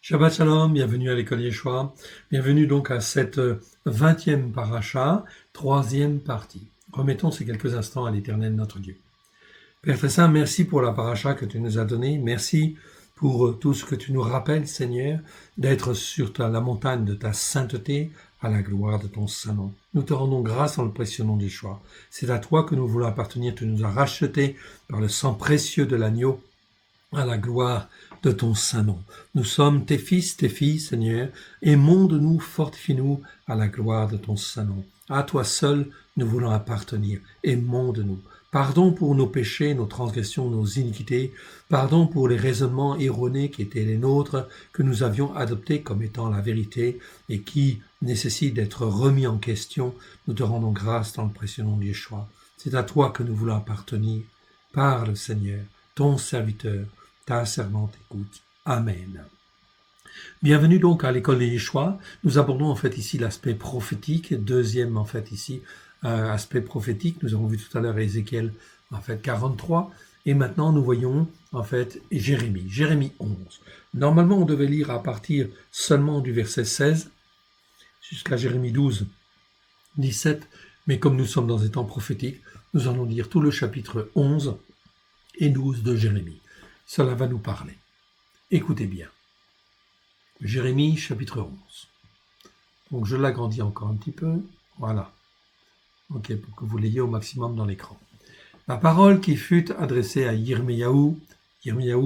Shabbat Shalom, bienvenue à l'école Yeshua. Bienvenue donc à cette 20e paracha, troisième partie. Remettons ces quelques instants à l'Éternel notre Dieu. Père très saint, merci pour la paracha que tu nous as donnée. Merci pour tout ce que tu nous rappelles, Seigneur, d'être sur la montagne de ta sainteté, à la gloire de ton saint nom. Nous te rendons grâce en le précieux nom de Yeshua. C'est à toi que nous voulons appartenir. Tu nous as rachetés par le sang précieux de l'agneau, à la gloire de ton saint nom. Nous sommes tes fils, tes filles, Seigneur. Aimons-nous, fortifie-nous à la gloire de ton saint nom. À toi seul, nous voulons appartenir. Aimons-nous. Pardon pour nos péchés, nos transgressions, nos iniquités. Pardon pour les raisonnements erronés qui étaient les nôtres, que nous avions adoptés comme étant la vérité et qui nécessitent d'être remis en question. Nous te rendons grâce dans le précieux nom de Yeshua. C'est à toi que nous voulons appartenir. Parle, Seigneur, ton serviteur, ta servante écoute. Amen. Bienvenue donc à l'école de Yeshua. Nous abordons en fait ici l'aspect prophétique, deuxième en fait ici aspect prophétique. Nous avons vu tout à l'heure Ézéchiel en fait 43 et maintenant nous voyons en fait Jérémie 11. Normalement on devait lire à partir seulement du verset 16 jusqu'à Jérémie 12, 17, mais comme nous sommes dans des temps prophétiques, nous allons lire tout le chapitre 11 et 12 de Jérémie. Cela va nous parler. Écoutez bien. Jérémie, chapitre 11. Donc, je l'agrandis encore un petit peu. Voilà. OK, pour que vous l'ayez au maximum dans l'écran. La parole qui fut adressée à Yirmiyahu,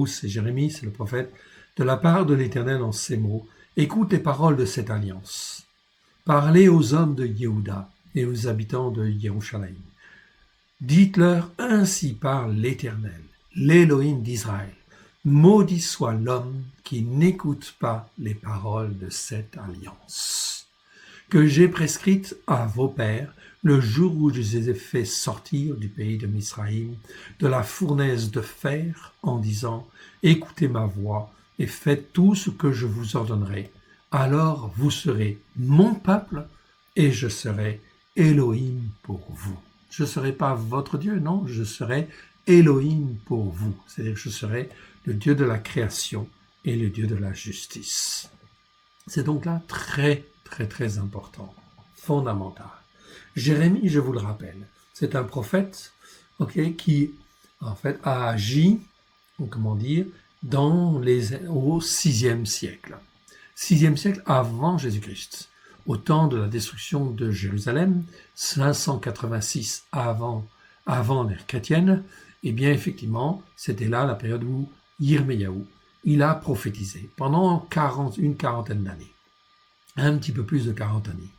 c'est Jérémie, c'est le prophète, de la part de l'Éternel en ces mots. Écoute les paroles de cette alliance. Parlez aux hommes de Yehuda et aux habitants de Jérusalem. Dites-leur, ainsi parle l'Éternel, l'Élohim d'Israël. Maudit soit l'homme qui n'écoute pas les paroles de cette alliance que j'ai prescrite à vos pères le jour où je les ai fait sortir du pays de Misraïm, de la fournaise de fer, en disant « Écoutez ma voix et faites tout ce que je vous ordonnerai. Alors vous serez mon peuple et je serai Elohim pour vous. » Je ne serai pas votre Dieu, non, je serai Elohim pour vous. C'est-à-dire que je serai le Dieu de la création et le Dieu de la justice. C'est donc là très important, fondamental. Jérémie, je vous le rappelle, c'est un prophète qui en fait a agi, comment dire, au 6e siècle. 6e siècle avant Jésus-Christ. Au temps de la destruction de Jérusalem, 586 avant l'ère chrétienne, eh bien effectivement, c'était là la période où Yirmiyahu, il a prophétisé pendant une quarantaine d'années, un petit peu plus de 40 années,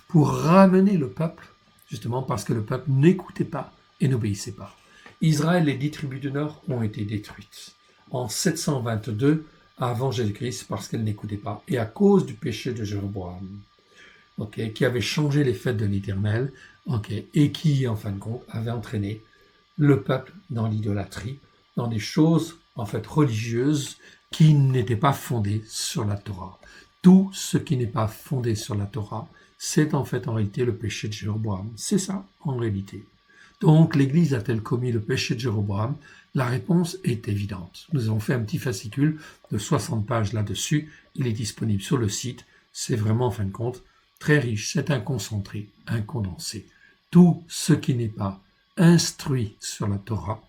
pour ramener le peuple, justement parce que le peuple n'écoutait pas et n'obéissait pas. Israël, les 10 tribus du Nord ont été détruites en 722 avant Jésus-Christ parce qu'elles n'écoutaient pas et à cause du péché de Jéroboam. Qui avait changé les fêtes de l'Éternel, et qui, en fin de compte, avait entraîné le peuple dans l'idolâtrie, dans des choses, en fait, religieuses qui n'étaient pas fondées sur la Torah. Tout ce qui n'est pas fondé sur la Torah, c'est en fait, en réalité, le péché de Jéroboam. C'est ça, en réalité. Donc, l'Église a-t-elle commis le péché de Jéroboam? La réponse est évidente. Nous avons fait un petit fascicule de 60 pages là-dessus. Il est disponible sur le site. C'est vraiment, en fin de compte, très riche, c'est un concentré, un condensé. Tout ce qui n'est pas instruit sur la Torah,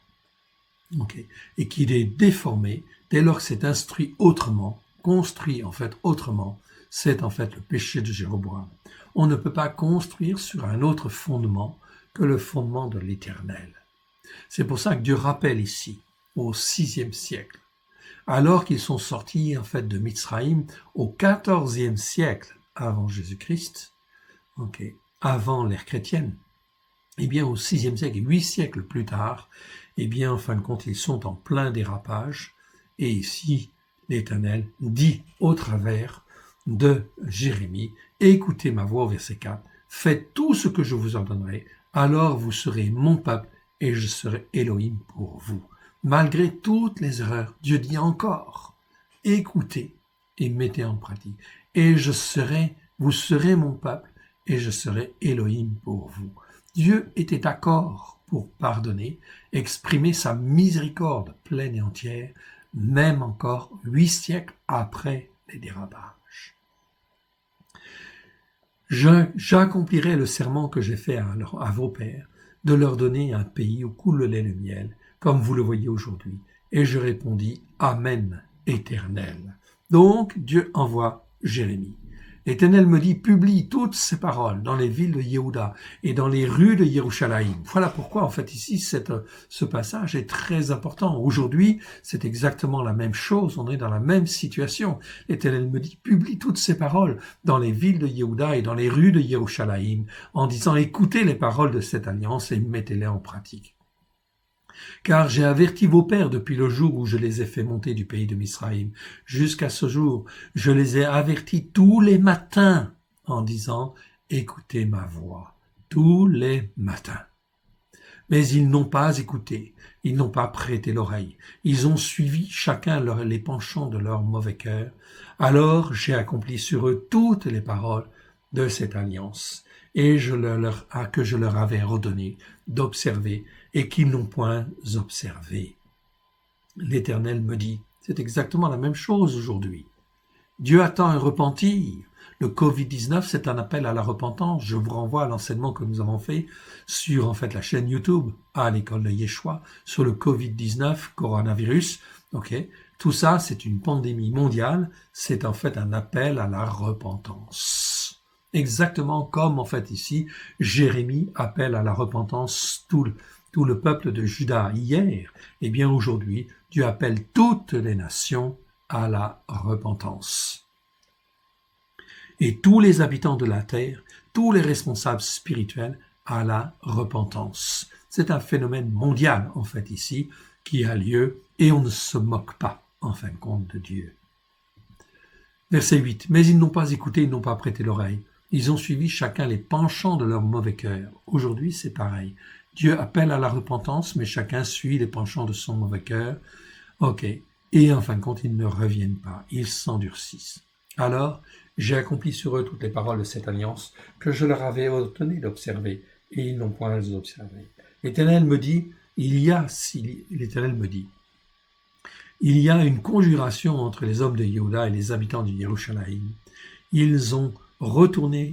et qui est déformé, dès lors que c'est instruit autrement, construit en fait autrement, c'est en fait le péché de Jéroboam. On ne peut pas construire sur un autre fondement que le fondement de l'Éternel. C'est pour ça que Dieu rappelle ici, au 6e siècle, alors qu'ils sont sortis en fait de Mitzraïm au 14e siècle, avant Jésus-Christ, avant l'ère chrétienne, eh bien au 6e siècle, 8 siècles plus tard, eh bien en fin de compte, ils sont en plein dérapage, et ici, l'Éternel dit au travers de Jérémie, écoutez ma voix au verset 4, faites tout ce que je vous ordonnerai, alors vous serez mon peuple, et je serai Elohim pour vous. Malgré toutes les erreurs, Dieu dit encore, écoutez et mettez en pratique. Et vous serez mon peuple, et je serai Elohim pour vous. Dieu était d'accord pour pardonner, exprimer sa miséricorde pleine et entière, même encore 8 siècles après les dérapages. J'accomplirai le serment que j'ai fait à vos pères, de leur donner un pays où coule le lait et le miel, comme vous le voyez aujourd'hui. Et je répondis, Amen, Éternel. Donc Dieu envoie Jérémie. L'Éternel me dit, publie toutes ces paroles dans les villes de Yehuda et dans les rues de Yerushalayim. Voilà pourquoi, en fait, ici, ce passage est très important. Aujourd'hui, c'est exactement la même chose. On est dans la même situation. L'Éternel me dit, publie toutes ces paroles dans les villes de Yehuda et dans les rues de Yerushalayim, en disant, écoutez les paroles de cette alliance et mettez-les en pratique. Car j'ai averti vos pères depuis le jour où je les ai fait monter du pays de Misraïm. Jusqu'à ce jour, je les ai avertis tous les matins en disant « Écoutez ma voix » tous les matins. Mais ils n'ont pas écouté, ils n'ont pas prêté l'oreille. Ils ont suivi chacun les penchants de leur mauvais cœur. Alors j'ai accompli sur eux toutes les paroles de cette alliance et que je leur avais redonné d'observer et qu'ils n'ont point observé. L'Éternel me dit, c'est exactement la même chose aujourd'hui. Dieu attend un repentir. Le Covid-19, c'est un appel à la repentance. Je vous renvoie à l'enseignement que nous avons fait sur en fait la chaîne YouTube à l'école de Yeshua sur le Covid-19, coronavirus. Tout ça, c'est une pandémie mondiale. C'est en fait un appel à la repentance. Exactement comme en fait ici, Jérémie appelle à la repentance tout le peuple de Juda hier. Eh bien aujourd'hui, Dieu appelle toutes les nations à la repentance. Et tous les habitants de la terre, tous les responsables spirituels à la repentance. C'est un phénomène mondial, en fait, ici, qui a lieu et on ne se moque pas, en fin de compte, de Dieu. Verset 8. Mais ils n'ont pas écouté, ils n'ont pas prêté l'oreille. Ils ont suivi chacun les penchants de leur mauvais cœur. Aujourd'hui, c'est pareil. Dieu appelle à la repentance, mais chacun suit les penchants de son mauvais cœur. Et en fin de compte, ils ne reviennent pas. Ils s'endurcissent. Alors, j'ai accompli sur eux toutes les paroles de cette alliance que je leur avais ordonné d'observer, et ils n'ont point les observé. L'Éternel me dit, il y a une conjuration entre les hommes de Yehuda et les habitants de Yerushalayim. Ils sont retournés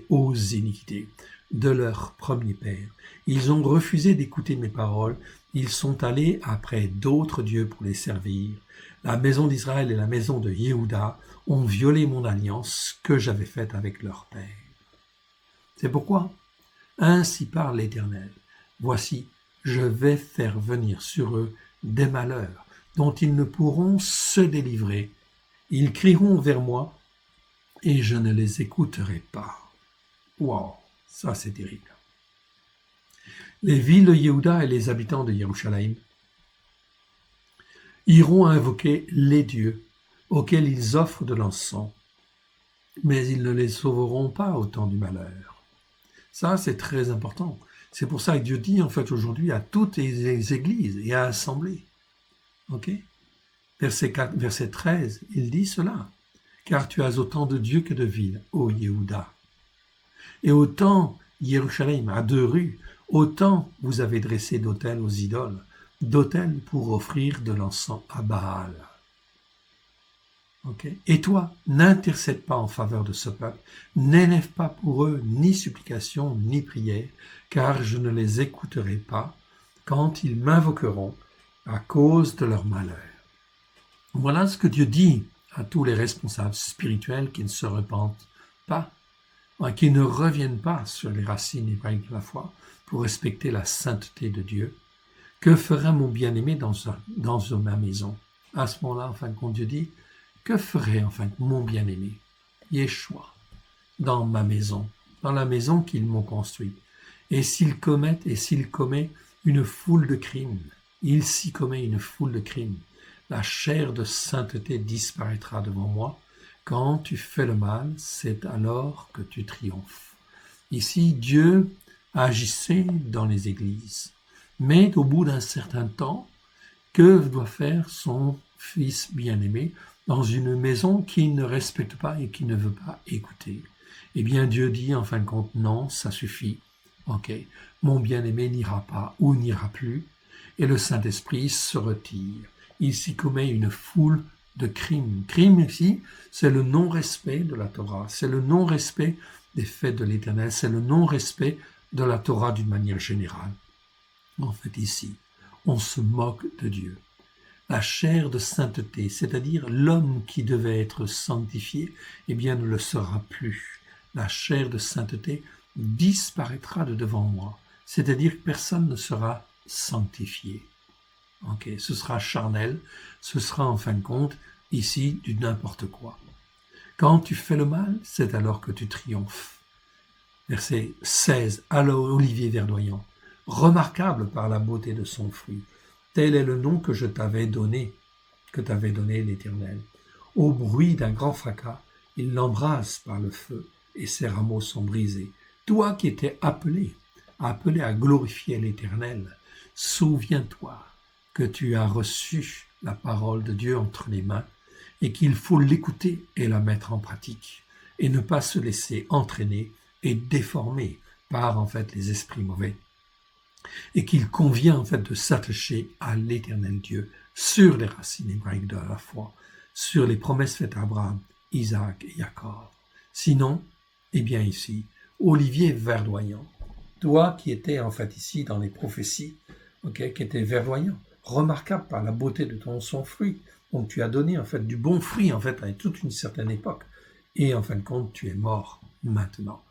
aux iniquités de leur premier père. Ils ont refusé d'écouter mes paroles. Ils sont allés après d'autres dieux pour les servir. La maison d'Israël et la maison de Yehuda ont violé mon alliance que j'avais faite avec leur père. C'est pourquoi, ainsi parle l'Éternel, voici, je vais faire venir sur eux des malheurs dont ils ne pourront se délivrer. Ils crieront vers moi et je ne les écouterai pas. Wow, ça c'est terrible. Les villes de Yehuda et les habitants de Yerushalayim iront invoquer les dieux auxquels ils offrent de l'encens, mais ils ne les sauveront pas au temps du malheur. Ça, c'est très important. C'est pour ça que Dieu dit, en fait, aujourd'hui, à toutes les églises et à assemblées. Verset 13, il dit cela. Car tu as autant de dieux que de villes, ô Yehuda. Et autant Yerushalayim a 2 rues, autant vous avez dressé d'autels aux idoles, d'autels pour offrir de l'encens à Baal. Et toi, n'intercède pas en faveur de ce peuple, n'élève pas pour eux ni supplication ni prière, car je ne les écouterai pas quand ils m'invoqueront à cause de leur malheur. Voilà ce que Dieu dit à tous les responsables spirituels qui ne se repentent pas, qui ne reviennent pas sur les racines hébraïques de la foi pour respecter la sainteté de Dieu. Que ferait mon bien-aimé dans ma maison? À ce moment-là, en fin de compte, Dieu dit, que ferait enfin mon bien-aimé, Yeshua, dans ma maison, dans la maison qu'ils m'ont construite? Et s'il commet une foule de crimes, il s'y commet une foule de crimes, la chair de sainteté disparaîtra devant moi. Quand tu fais le mal, c'est alors que tu triomphes. Ici, Dieu agissait dans les églises, mais au bout d'un certain temps, que doit faire son fils bien-aimé dans une maison qu'il ne respecte pas et qui ne veut pas écouter? Eh bien, Dieu dit en fin de compte, non, ça suffit. Mon bien-aimé n'ira pas ou n'ira plus, et le Saint-Esprit se retire. Il s'y commet une foule de crime. Crime ici, c'est le non-respect de la Torah, c'est le non-respect des faits de l'Éternel, c'est le non-respect de la Torah d'une manière générale. En fait, ici, on se moque de Dieu. La chair de sainteté, c'est-à-dire l'homme qui devait être sanctifié, eh bien, ne le sera plus. La chair de sainteté disparaîtra de devant moi, c'est-à-dire que personne ne sera sanctifié. Ok, ce sera charnel, ce sera en fin de compte ici du n'importe quoi. Quand tu fais le mal, c'est alors que tu triomphes. Verset 16, à l'olivier verdoyant, remarquable par la beauté de son fruit. Tel est le nom que je t'avais donné, que t'avait donné l'Éternel. Au bruit d'un grand fracas, il l'embrase par le feu, et ses rameaux sont brisés. Toi qui étais appelé à glorifier l'Éternel, souviens-toi que tu as reçu la parole de Dieu entre les mains, et qu'il faut l'écouter et la mettre en pratique, et ne pas se laisser entraîner et déformer par en fait les esprits mauvais. Et qu'il convient en fait de s'attacher à l'Éternel Dieu sur les racines hébraïques de la foi, sur les promesses faites à Abraham, Isaac et Jacob. Sinon, eh bien ici, olivier verdoyant, toi qui étais en fait ici dans les prophéties, qui étais verdoyant, remarquable par la beauté de son fruit, donc tu as donné en fait du bon fruit en fait à toute une certaine époque, et en fin de compte tu es mort maintenant,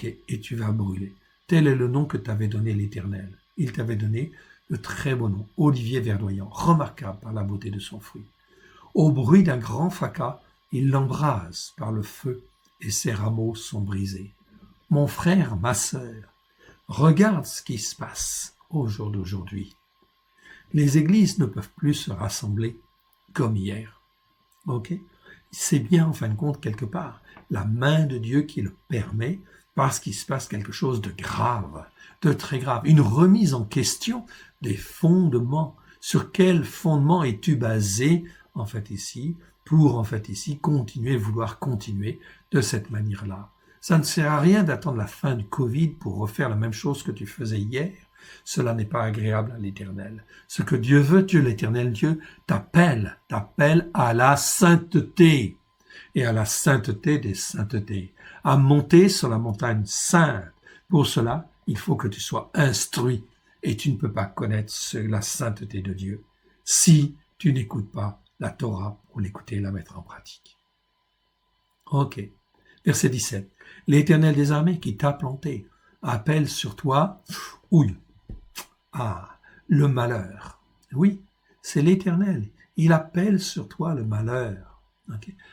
et tu vas brûler. Tel est le nom que t'avait donné l'Éternel. Il t'avait donné le très beau nom, olivier verdoyant, remarquable par la beauté de son fruit. Au bruit d'un grand fracas, il l'embrase par le feu et ses rameaux sont brisés. Mon frère, ma sœur, regarde ce qui se passe au jour d'aujourd'hui. Les églises ne peuvent plus se rassembler comme hier. C'est bien en fin de compte quelque part la main de Dieu qui le permet, parce qu'il se passe quelque chose de grave, de très grave, une remise en question des fondements. Sur quel fondement es-tu basé, en fait ici, pour en fait ici vouloir continuer de cette manière-là? Ça ne sert à rien d'attendre la fin du Covid pour refaire la même chose que tu faisais hier. Cela n'est pas agréable à l'Éternel. Ce que Dieu veut, Dieu l'Éternel Dieu, t'appelle à la sainteté et à la sainteté des saintetés, à monter sur la montagne sainte. Pour cela, il faut que tu sois instruit et tu ne peux pas connaître la sainteté de Dieu si tu n'écoutes pas la Torah pour l'écouter et la mettre en pratique. Verset 17. L'Éternel des armées qui t'a planté appelle sur toi, le malheur. Oui, c'est l'Éternel. Il appelle sur toi le malheur.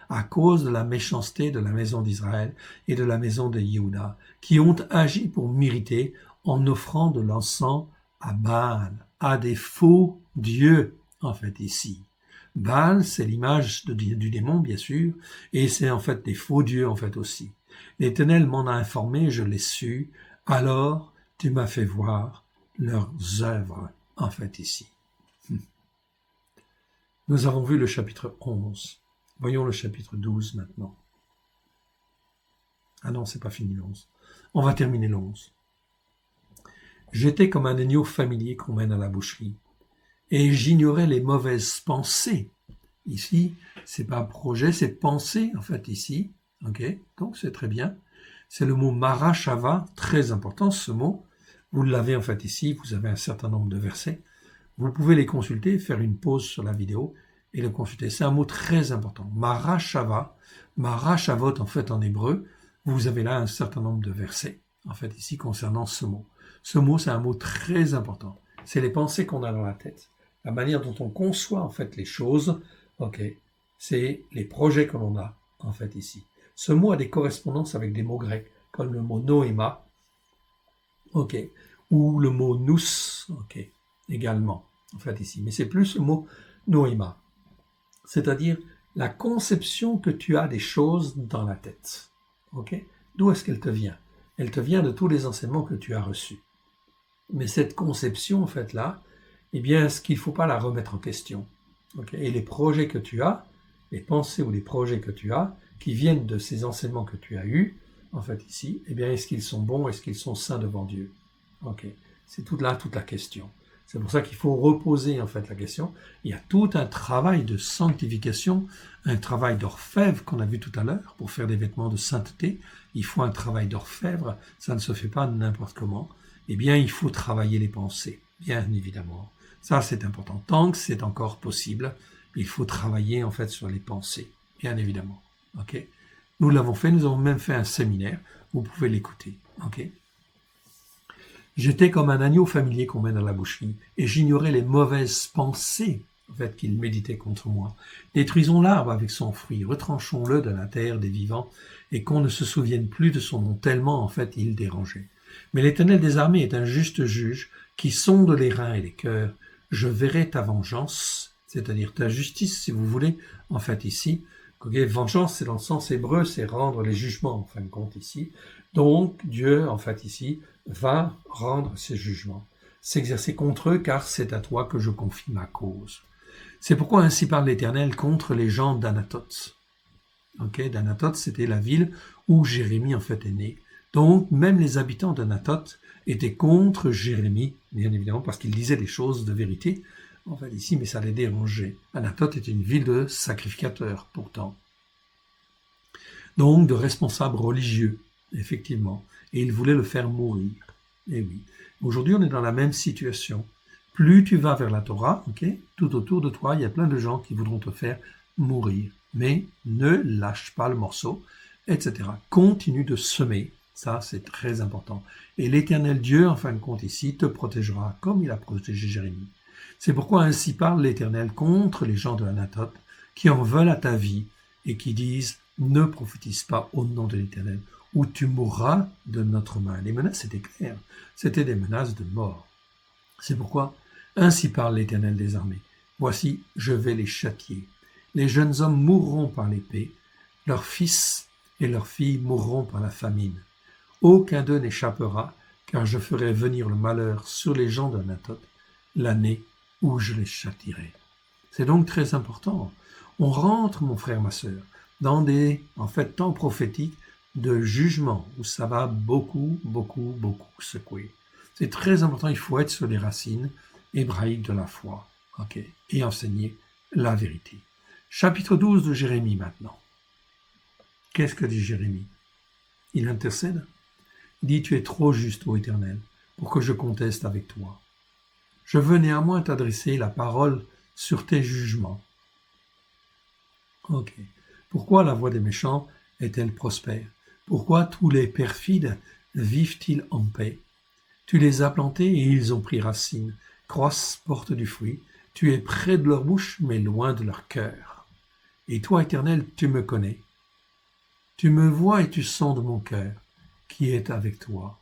À cause de la méchanceté de la maison d'Israël et de la maison de Yehuda, qui ont agi pour m'irriter en offrant de l'encens à Baal, à des faux dieux, en fait, ici. Baal, c'est l'image du démon, bien sûr, et c'est en fait des faux dieux, en fait, aussi. L'Éternel m'en a informé, je l'ai su, alors tu m'as fait voir leurs œuvres, en fait, ici. Nous avons vu le chapitre 11. Voyons le chapitre 12 maintenant. Ah non, c'est pas fini le 11. On va terminer le 11. J'étais comme un agneau familier qu'on mène à la boucherie, et j'ignorais les mauvaises pensées. Ici, c'est pas un projet, c'est pensée, en fait, ici. Donc c'est très bien. C'est le mot marachava, très important ce mot. Vous l'avez en fait ici, vous avez un certain nombre de versets. Vous pouvez les consulter, faire une pause sur la vidéo et le consulter. C'est un mot très important. Marachava, marachavot en fait en hébreu, vous avez là un certain nombre de versets, en fait ici concernant ce mot. Ce mot, c'est un mot très important. C'est les pensées qu'on a dans la tête, la manière dont on conçoit en fait les choses. C'est les projets que l'on a en fait ici. Ce mot a des correspondances avec des mots grecs, comme le mot noéma, ou le mot nous, également, en fait ici. Mais c'est plus le mot noéma, c'est-à-dire la conception que tu as des choses dans la tête. D'où est-ce qu'elle te vient? Elle te vient de tous les enseignements que tu as reçus. Mais cette conception, en fait, là, eh bien, est-ce qu'il ne faut pas la remettre en question? Et les projets que tu as, les pensées ou les projets que tu as, qui viennent de ces enseignements que tu as eus, en fait, ici, eh bien, est-ce qu'ils sont bons, est-ce qu'ils sont saints devant Dieu? C'est toute la question. C'est pour ça qu'il faut reposer en fait la question. Il y a tout un travail de sanctification, un travail d'orfèvre qu'on a vu tout à l'heure pour faire des vêtements de sainteté. Il faut un travail d'orfèvre, ça ne se fait pas n'importe comment. Eh bien, il faut travailler les pensées, bien évidemment. Ça, c'est important. Tant que c'est encore possible, il faut travailler en fait sur les pensées, bien évidemment. Ok ? Nous l'avons fait, nous avons même fait un séminaire. Vous pouvez l'écouter. Ok ? J'étais comme un agneau familier qu'on mène à la boucherie, et j'ignorais les mauvaises pensées en fait, qu'il méditait contre moi. Détruisons l'arbre avec son fruit, retranchons-le de la terre des vivants, et qu'on ne se souvienne plus de son nom, tellement en fait il dérangeait. Mais l'Éternel des armées est un juste juge qui sonde les reins et les cœurs. Je verrai ta vengeance, c'est-à-dire ta justice, si vous voulez, en fait ici. Okay, vengeance, c'est dans le sens hébreu, c'est rendre les jugements, en fin de compte ici. Donc, Dieu, en fait ici, va rendre ses jugements, s'exercer contre eux, car c'est à toi que je confie ma cause. C'est pourquoi ainsi parle l'Éternel contre les gens d'Anathoth. Okay, d'Anathoth, c'était la ville où Jérémie, en fait, est né. Donc, même les habitants d'Anathoth étaient contre Jérémie, bien évidemment, parce qu'il disait des choses de vérité, en fait, ici, mais ça les dérangeait. Anathoth était une ville de sacrificateurs, pourtant. Donc, de responsables religieux, effectivement. Et il voulait le faire mourir. Et oui. Aujourd'hui, on est dans la même situation. Plus tu vas vers la Torah, okay, tout autour de toi, il y a plein de gens qui voudront te faire mourir. Mais ne lâche pas le morceau, etc. Continue de semer. Ça, c'est très important. Et l'Éternel Dieu, en fin de compte ici, te protégera comme il a protégé Jérémie. C'est pourquoi ainsi parle l'Éternel contre les gens de Anathoth qui en veulent à ta vie et qui disent « Ne prophétise pas au nom de l'Éternel ou tu mourras de notre main. » Les menaces étaient claires, c'était des menaces de mort. C'est pourquoi ainsi parle l'Éternel des armées. « Voici, je vais les châtier. Les jeunes hommes mourront par l'épée, leurs fils et leurs filles mourront par la famine. Aucun d'eux n'échappera, car je ferai venir le malheur sur les gens d'Anathoth l'année où je les châtierai. » C'est donc très important. On rentre, mon frère, ma sœur, dans des temps prophétiques de jugement, où ça va beaucoup secouer. C'est très important, il faut être sur les racines hébraïques de la foi, okay, et enseigner la vérité. Chapitre 12 de Jérémie maintenant. Qu'est-ce que dit Jérémie? Il intercède. Il dit, tu es trop juste, ô Éternel, pour que je conteste avec toi. Je veux néanmoins t'adresser la parole sur tes jugements. Ok. Pourquoi la voie des méchants est-elle prospère? Pourquoi tous les perfides vivent-ils en paix? Tu les as plantés et ils ont pris racine, croissent, portent du fruit. Tu es près de leur bouche, mais loin de leur cœur. Et toi, Éternel, tu me connais. Tu me vois et tu sondes mon cœur, qui est avec toi.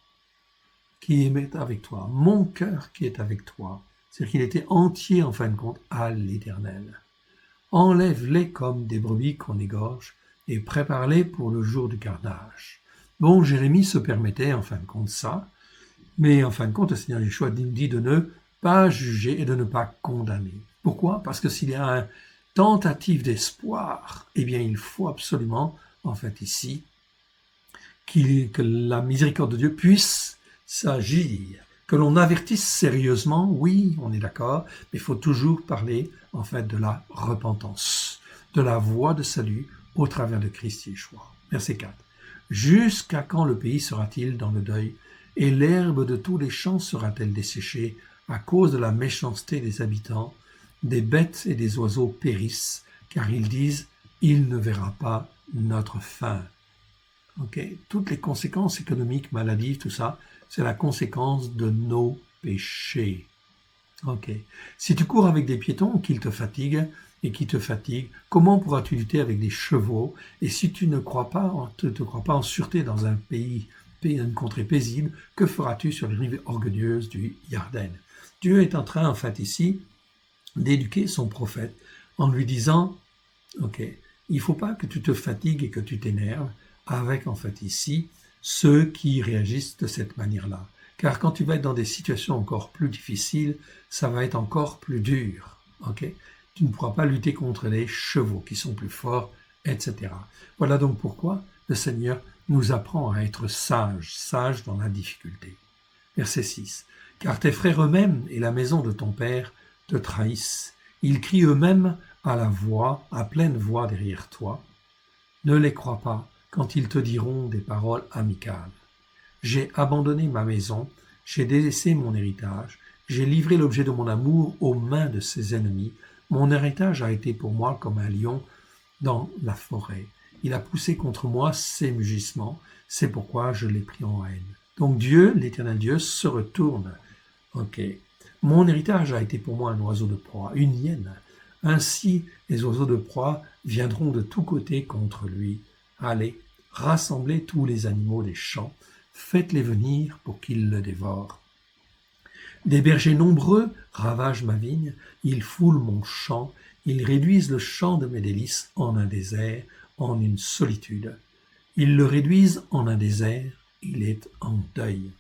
Qui est avec toi, mon cœur qui est avec toi. C'est-à-dire qu'il était entier, en fin de compte, à l'Éternel. Enlève-les comme des brebis qu'on égorge et prépare-les pour le jour du carnage. Bon, Jérémie se permettait, en fin de compte, ça, mais en fin de compte, le Seigneur Yeshua dit de ne pas juger et de ne pas condamner. Pourquoi? Parce que s'il y a une tentative d'espoir, eh bien, il faut absolument, en fait, ici, que la miséricorde de Dieu puisse s'agir, que l'on avertisse sérieusement, oui, on est d'accord, mais il faut toujours parler, en fait, de la repentance, de la voie de salut au travers de Christ Yeshua. Verset 4. Jusqu'à quand le pays sera-t-il dans le deuil, et l'herbe de tous les champs sera-t-elle desséchée à cause de la méchanceté des habitants? Des bêtes et des oiseaux périssent, car ils disent, il ne verra pas notre fin. Okay. Toutes les conséquences économiques, maladies, tout ça, c'est la conséquence de nos péchés. Okay. Si tu cours avec des piétons qui te fatiguent, comment pourras-tu lutter avec des chevaux? Et si tu ne te crois pas en sûreté dans un pays, une contrée paisible, que feras-tu sur les rives orgueilleuses du Yarden? Dieu est en train, en fait, ici, d'éduquer son prophète en lui disant, ok, il ne faut pas que tu te fatigues et que tu t'énerves avec, en fait, ici, ceux qui réagissent de cette manière-là. Car quand tu vas être dans des situations encore plus difficiles, ça va être encore plus dur. Okay? Tu ne pourras pas lutter contre les chevaux qui sont plus forts, etc. Voilà donc pourquoi le Seigneur nous apprend à être sages dans la difficulté. Verset 6. car tes frères eux-mêmes et la maison de ton père te trahissent. Ils crient eux-mêmes à pleine voix derrière toi. Ne les crois pas quand ils te diront des paroles amicales. J'ai abandonné ma maison, j'ai délaissé mon héritage, j'ai livré l'objet de mon amour aux mains de ses ennemis. Mon héritage a été pour moi comme un lion dans la forêt. Il a poussé contre moi ses mugissements, c'est pourquoi je l'ai pris en haine. Donc Dieu, l'Éternel Dieu, se retourne. Ok. Mon héritage a été pour moi un oiseau de proie, une hyène. Ainsi, les oiseaux de proie viendront de tous côtés contre lui. Allez, rassemblez tous les animaux des champs, faites-les venir pour qu'ils le dévorent. Des bergers nombreux ravagent ma vigne, ils foulent mon champ, ils réduisent le champ de mes délices en un désert, en une solitude. Ils le réduisent en un désert, il est en deuil.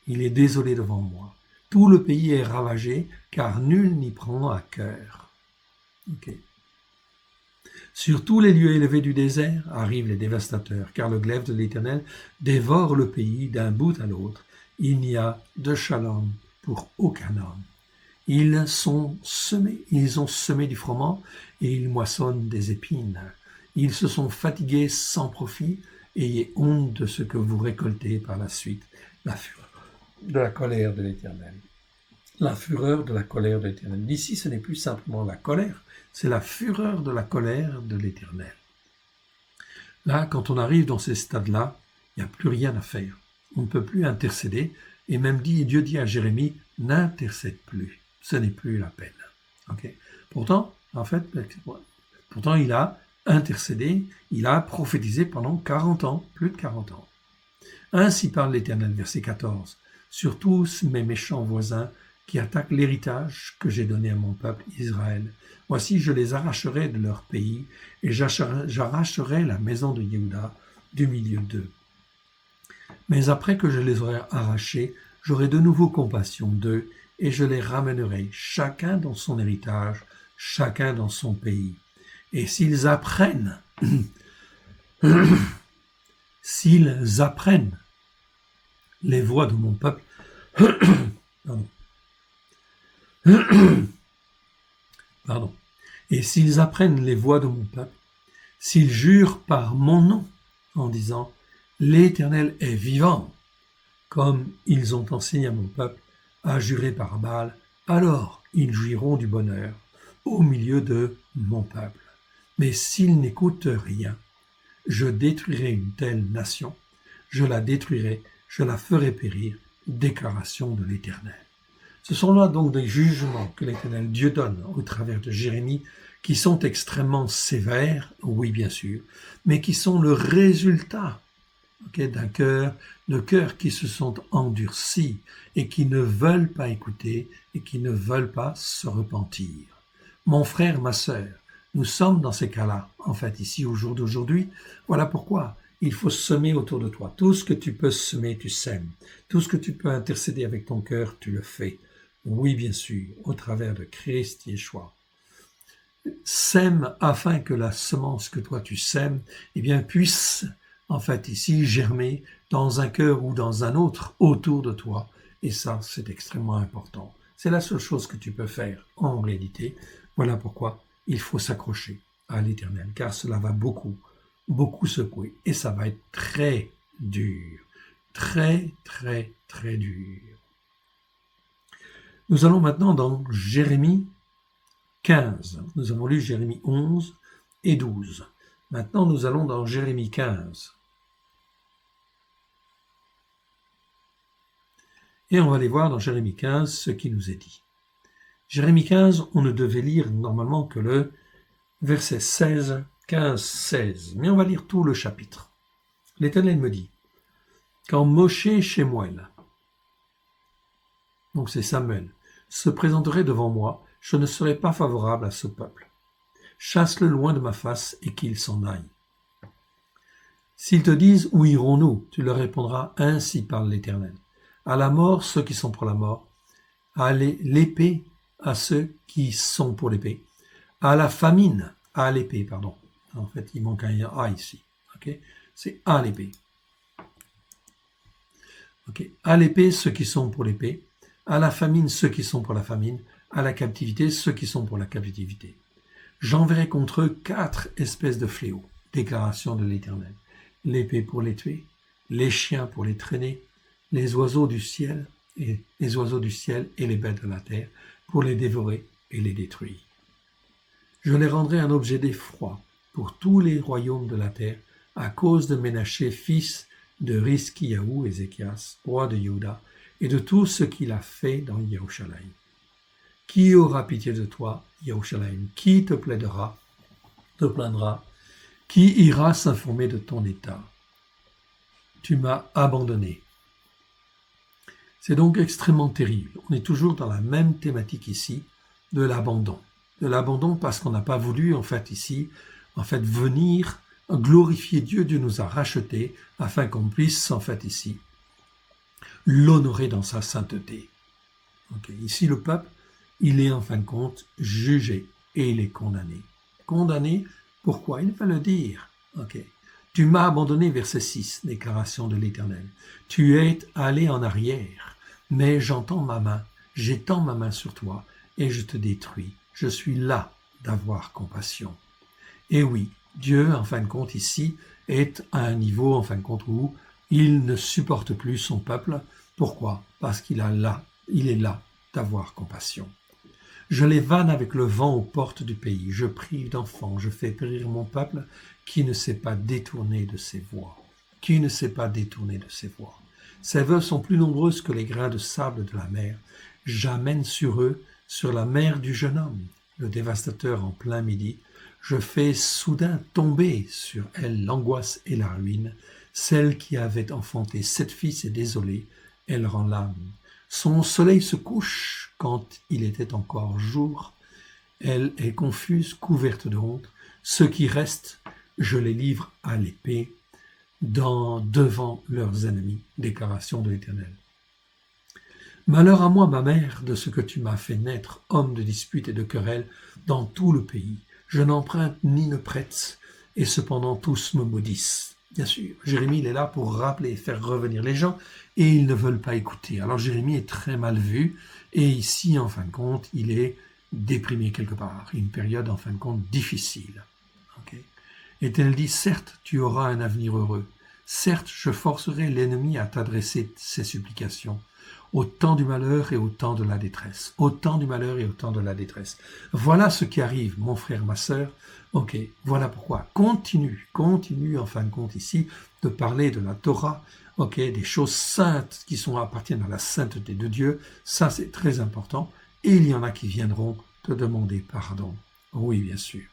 Il est désolé devant moi. Tout le pays est ravagé, car nul n'y prend à cœur. Okay. Sur tous les lieux élevés du désert arrivent les dévastateurs, car le glaive de l'Éternel dévore le pays d'un bout à l'autre. Il n'y a de shalom pour aucun homme. Ils ont semé du froment et ils moissonnent des épines. Ils se sont fatigués sans profit, ayez honte de ce que vous récoltez par la suite. La fureur de la colère de l'Éternel. La fureur de la colère de l'Éternel. Ici, ce n'est plus simplement la colère, c'est la fureur de la colère de l'Éternel. Là, quand on arrive dans ces stades-là, il n'y a plus rien à faire. On ne peut plus intercéder. Et même Dieu dit à Jérémie, n'intercède plus. Ce n'est plus la peine. Okay. Pourtant, il a intercédé, il a prophétisé pendant 40 ans, plus de 40 ans. Ainsi parle l'Éternel, verset 14, sur tous mes méchants voisins qui attaquent l'héritage que j'ai donné à mon peuple Israël. Voici, je les arracherai de leur pays et j'arracherai la maison de Yehuda du milieu d'eux. Mais après que je les aurai arrachés, j'aurai de nouveau compassion d'eux et je les ramènerai, chacun dans son héritage, chacun dans son pays. Et s'ils apprennent les voix de mon peuple, et s'ils apprennent les voix de mon peuple, s'ils jurent par mon nom en disant « L'Éternel est vivant », comme ils ont enseigné à mon peuple à jurer par Baal, alors ils jouiront du bonheur au milieu de mon peuple. Mais s'ils n'écoutent rien, je détruirai une telle nation, je la détruirai, je la ferai périr, déclaration de l'Éternel. Ce sont là donc des jugements que l'Éternel Dieu donne au travers de Jérémie, qui sont extrêmement sévères, oui bien sûr, mais qui sont le résultat de cœurs qui se sont endurcis et qui ne veulent pas écouter et qui ne veulent pas se repentir. Mon frère, ma sœur, nous sommes dans ces cas-là, en fait, ici, au jour d'aujourd'hui. Voilà pourquoi il faut semer autour de toi. Tout ce que tu peux semer, tu sèmes. Tout ce que tu peux intercéder avec ton cœur, tu le fais. Oui, bien sûr, au travers de Christ Yeshua. Sème afin que la semence que toi tu sèmes, puisse, en fait, ici, germer dans un cœur ou dans un autre autour de toi. Et ça, c'est extrêmement important. C'est la seule chose que tu peux faire en réalité. Voilà pourquoi il faut s'accrocher à l'Éternel, car cela va beaucoup, beaucoup secouer. Et ça va être très dur. Très, très, très dur. Nous allons maintenant dans Jérémie 15. Nous avons lu Jérémie 11 et 12. Maintenant, nous allons dans Jérémie 15. Et on va aller voir dans Jérémie 15 ce qui nous est dit. Jérémie 15, on ne devait lire normalement que le verset 16, 15, 16. Mais on va lire tout le chapitre. L'Éternel me dit, quand Moshe Shemuel, donc c'est Samuel, se présenterait devant moi, je ne serai pas favorable à ce peuple. Chasse-le loin de ma face et qu'il s'en aille. S'ils te disent, où irons-nous? Tu leur répondras, ainsi parle l'Éternel. À la mort, ceux qui sont pour la mort. À l'épée, à ceux qui sont pour l'épée. À la famine, à l'épée, pardon. En fait, il manque un A ici. Okay? C'est à l'épée. Okay. À l'épée, ceux qui sont pour l'épée. à la famine ceux qui sont pour la famine, à la captivité ceux qui sont pour la captivité. J'enverrai contre eux 4 espèces de fléaux, déclaration de l'Éternel. L'épée pour les tuer, les chiens pour les traîner, les oiseaux du ciel et les bêtes de la terre pour les dévorer et les détruire. Je les rendrai un objet d'effroi pour tous les royaumes de la terre à cause de Ménaché, fils de Rizkiyahu, Ézéchias, roi de Juda, et de tout ce qu'il a fait dans Yerushalayim. Qui aura pitié de toi, Yerushalayim? Qui te plaindra? Qui ira s'informer de ton état? Tu m'as abandonné. C'est donc extrêmement terrible. On est toujours dans la même thématique ici, de l'abandon. De l'abandon parce qu'on n'a pas voulu, venir glorifier Dieu. Dieu nous a rachetés afin qu'on puisse, ici, l'honorer dans sa sainteté. Ici, le peuple, il est en fin de compte jugé et il est condamné. Condamné, pourquoi? Il va le dire. Tu m'as abandonné, verset 6, déclaration de l'Éternel. Tu es allé en arrière, mais j'étends ma main sur toi et je te détruis. Je suis là d'avoir compassion. Et oui, Dieu, en fin de compte, ici, est à un niveau, où il ne supporte plus son peuple. Pourquoi? Parce qu'il est là d'avoir compassion. Je les vanne avec le vent aux portes du pays. Je prive d'enfants, je fais périr mon peuple qui ne s'est pas détourné de ses voies. Ses veuves sont plus nombreuses que les grains de sable de la mer. J'amène sur eux, sur la mer du jeune homme, le dévastateur en plein midi. Je fais soudain tomber sur elle l'angoisse et la ruine. Celle qui avait enfanté 7 fils est désolée, elle rend l'âme. Son soleil se couche quand il était encore jour. Elle est confuse, couverte de honte. Ceux qui restent, je les livre à l'épée devant leurs ennemis. Déclaration de l'Éternel. Malheur à moi, ma mère, de ce que tu m'as fait naître, homme de dispute et de querelle, dans tout le pays. Je n'emprunte ni ne prête, et cependant tous me maudissent. Bien sûr, Jérémie il est là pour rappeler et faire revenir les gens, et ils ne veulent pas écouter. Alors Jérémie est très mal vu, et ici, en fin de compte, il est déprimé quelque part. Une période, en fin de compte, difficile. Et elle dit, certes, tu auras un avenir heureux. Certes, je forcerai l'ennemi à t'adresser ses supplications. Au temps du malheur et au temps de la détresse. Voilà ce qui arrive, mon frère, ma sœur. Voilà pourquoi. Continue, en fin de compte ici, de parler de la Torah, des choses saintes qui appartiennent à la sainteté de Dieu. Ça, c'est très important. Et il y en a qui viendront te demander pardon. Oui, bien sûr.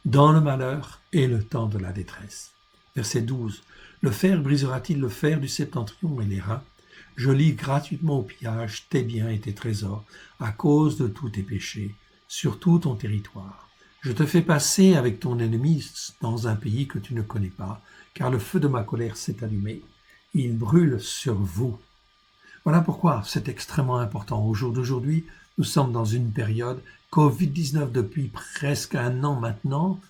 Dans le malheur et le temps de la détresse. Verset 12. Le fer brisera-t-il le fer du septentrion et les reins? Je livre gratuitement au pillage tes biens et tes trésors, à cause de tous tes péchés, sur tout ton territoire. Je te fais passer avec ton ennemi dans un pays que tu ne connais pas, car le feu de ma colère s'est allumé. Il brûle sur vous. Voilà pourquoi c'est extrêmement important. Au jour d'aujourd'hui, nous sommes dans une période Covid-19 depuis presque 1 an maintenant.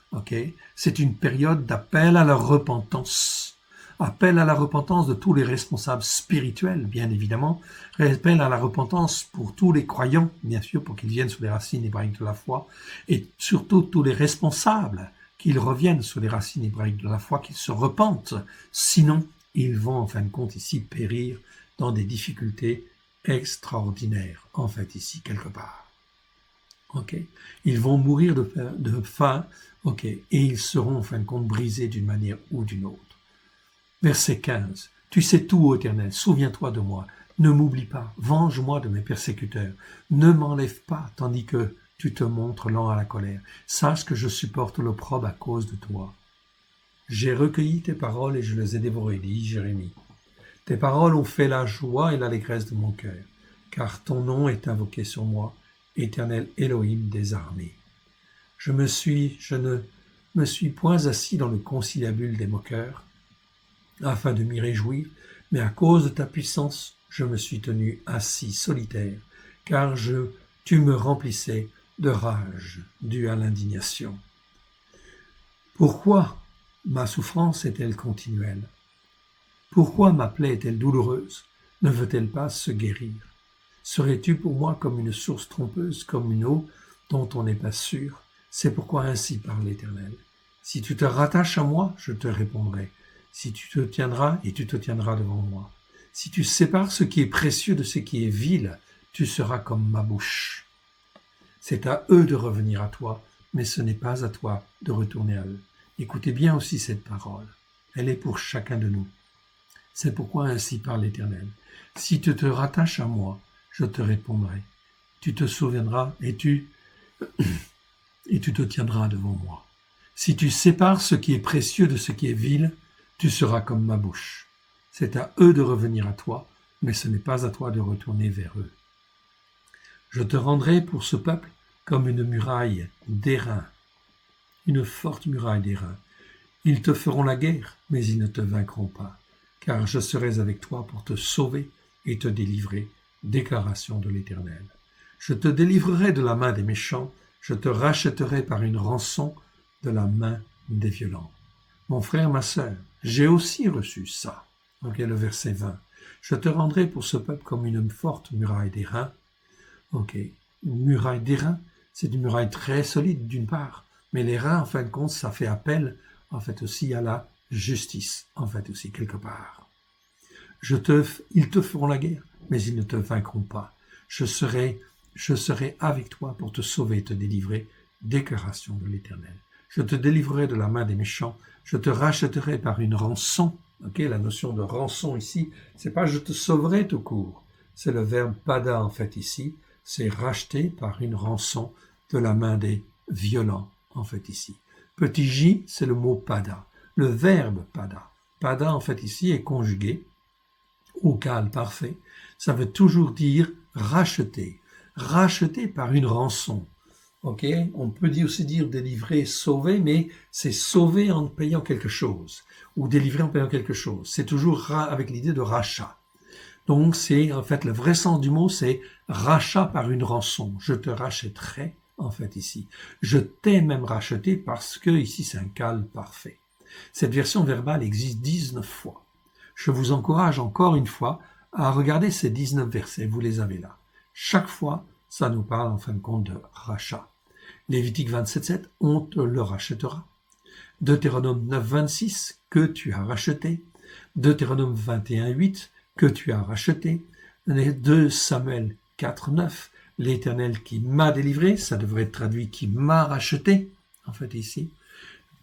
C'est une période d'appel à la repentance. Appel à la repentance de tous les responsables spirituels, bien évidemment. Appel à la repentance pour tous les croyants, bien sûr, pour qu'ils viennent sur les racines hébraïques de la foi. Et surtout tous les responsables, qu'ils reviennent sur les racines hébraïques de la foi, qu'ils se repentent. Sinon, ils vont, en fin de compte, ici, périr dans des difficultés extraordinaires, ici, quelque part. Ils vont mourir de faim, et ils seront, en fin de compte, brisés d'une manière ou d'une autre. Verset 15. Tu sais tout, ô Éternel, souviens-toi de moi. Ne m'oublie pas, venge-moi de mes persécuteurs. Ne m'enlève pas, tandis que tu te montres lent à la colère. Sache que je supporte l'opprobre à cause de toi. J'ai recueilli tes paroles et je les ai dévorées, dit Jérémie. Tes paroles ont fait la joie et l'allégresse de mon cœur, car ton nom est invoqué sur moi, Éternel Elohim des armées. Je ne me suis point assis dans le conciliabule des moqueurs, afin de m'y réjouir, mais à cause de ta puissance, je me suis tenu assis solitaire, car tu me remplissais de rage due à l'indignation. Pourquoi ma souffrance est-elle continuelle? Pourquoi ma plaie est-elle douloureuse? Ne veut-elle pas se guérir? Serais-tu pour moi comme une source trompeuse, comme une eau dont on n'est pas sûr? C'est pourquoi ainsi parle l'Éternel. Si tu te rattaches à moi, je te répondrai. Si tu te tiendras, et tu te tiendras devant moi. Si tu sépares ce qui est précieux de ce qui est vil, tu seras comme ma bouche. C'est à eux de revenir à toi, mais ce n'est pas à toi de retourner à eux. Écoutez bien aussi cette parole. Elle est pour chacun de nous. C'est pourquoi ainsi parle l'Éternel. Si tu te rattaches à moi, je te répondrai. Tu te souviendras et tu te tiendras devant moi. Si tu sépares ce qui est précieux de ce qui est vil, tu seras comme ma bouche. C'est à eux de revenir à toi, mais ce n'est pas à toi de retourner vers eux. Je te rendrai pour ce peuple comme une muraille d'airain, une forte muraille d'airain. Ils te feront la guerre, mais ils ne te vaincront pas, car je serai avec toi pour te sauver et te délivrer. Déclaration de l'Éternel. Je te délivrerai de la main des méchants, je te rachèterai par une rançon de la main des violents. Mon frère, ma sœur, j'ai aussi reçu ça. Ok, le verset 20. Je te rendrai pour ce peuple comme une forte muraille d'airain. Ok, une muraille d'airain, c'est une muraille très solide d'une part, mais les reins, en fin de compte, ça fait appel, en fait aussi à la justice, en fait aussi quelque part. Ils te feront la guerre, mais ils ne te vaincront pas. Je serai avec toi pour te sauver et te délivrer. Déclaration de l'Éternel. Je te délivrerai de la main des méchants, je te rachèterai par une rançon. Ok, la notion de rançon ici, c'est pas je te sauverai tout court. C'est le verbe pada en fait ici, c'est racheter par une rançon de la main des violents en fait ici. Petit j, c'est le mot pada. Le verbe pada. Pada en fait ici est conjugué au cal parfait. Ça veut toujours dire racheter. Racheter par une rançon. Ok, on peut aussi dire délivrer, sauver, mais c'est sauver en payant quelque chose ou délivrer en payant quelque chose. C'est toujours avec l'idée de rachat. Donc c'est en fait le vrai sens du mot, c'est rachat par une rançon. Je te rachèterai en fait ici. Je t'ai même racheté parce que ici c'est un cal parfait. Cette version verbale existe 19 fois. Je vous encourage encore une fois à regarder ces 19 versets, vous les avez là. Chaque fois, ça nous parle en fin de compte de rachat. Lévitique 27,7, on te le rachètera. Deutéronome 9,26, que tu as racheté. Deutéronome 21,8, que tu as racheté. 2 Samuel 4,9, l'Éternel qui m'a délivré, ça devrait être traduit qui m'a racheté, en fait ici.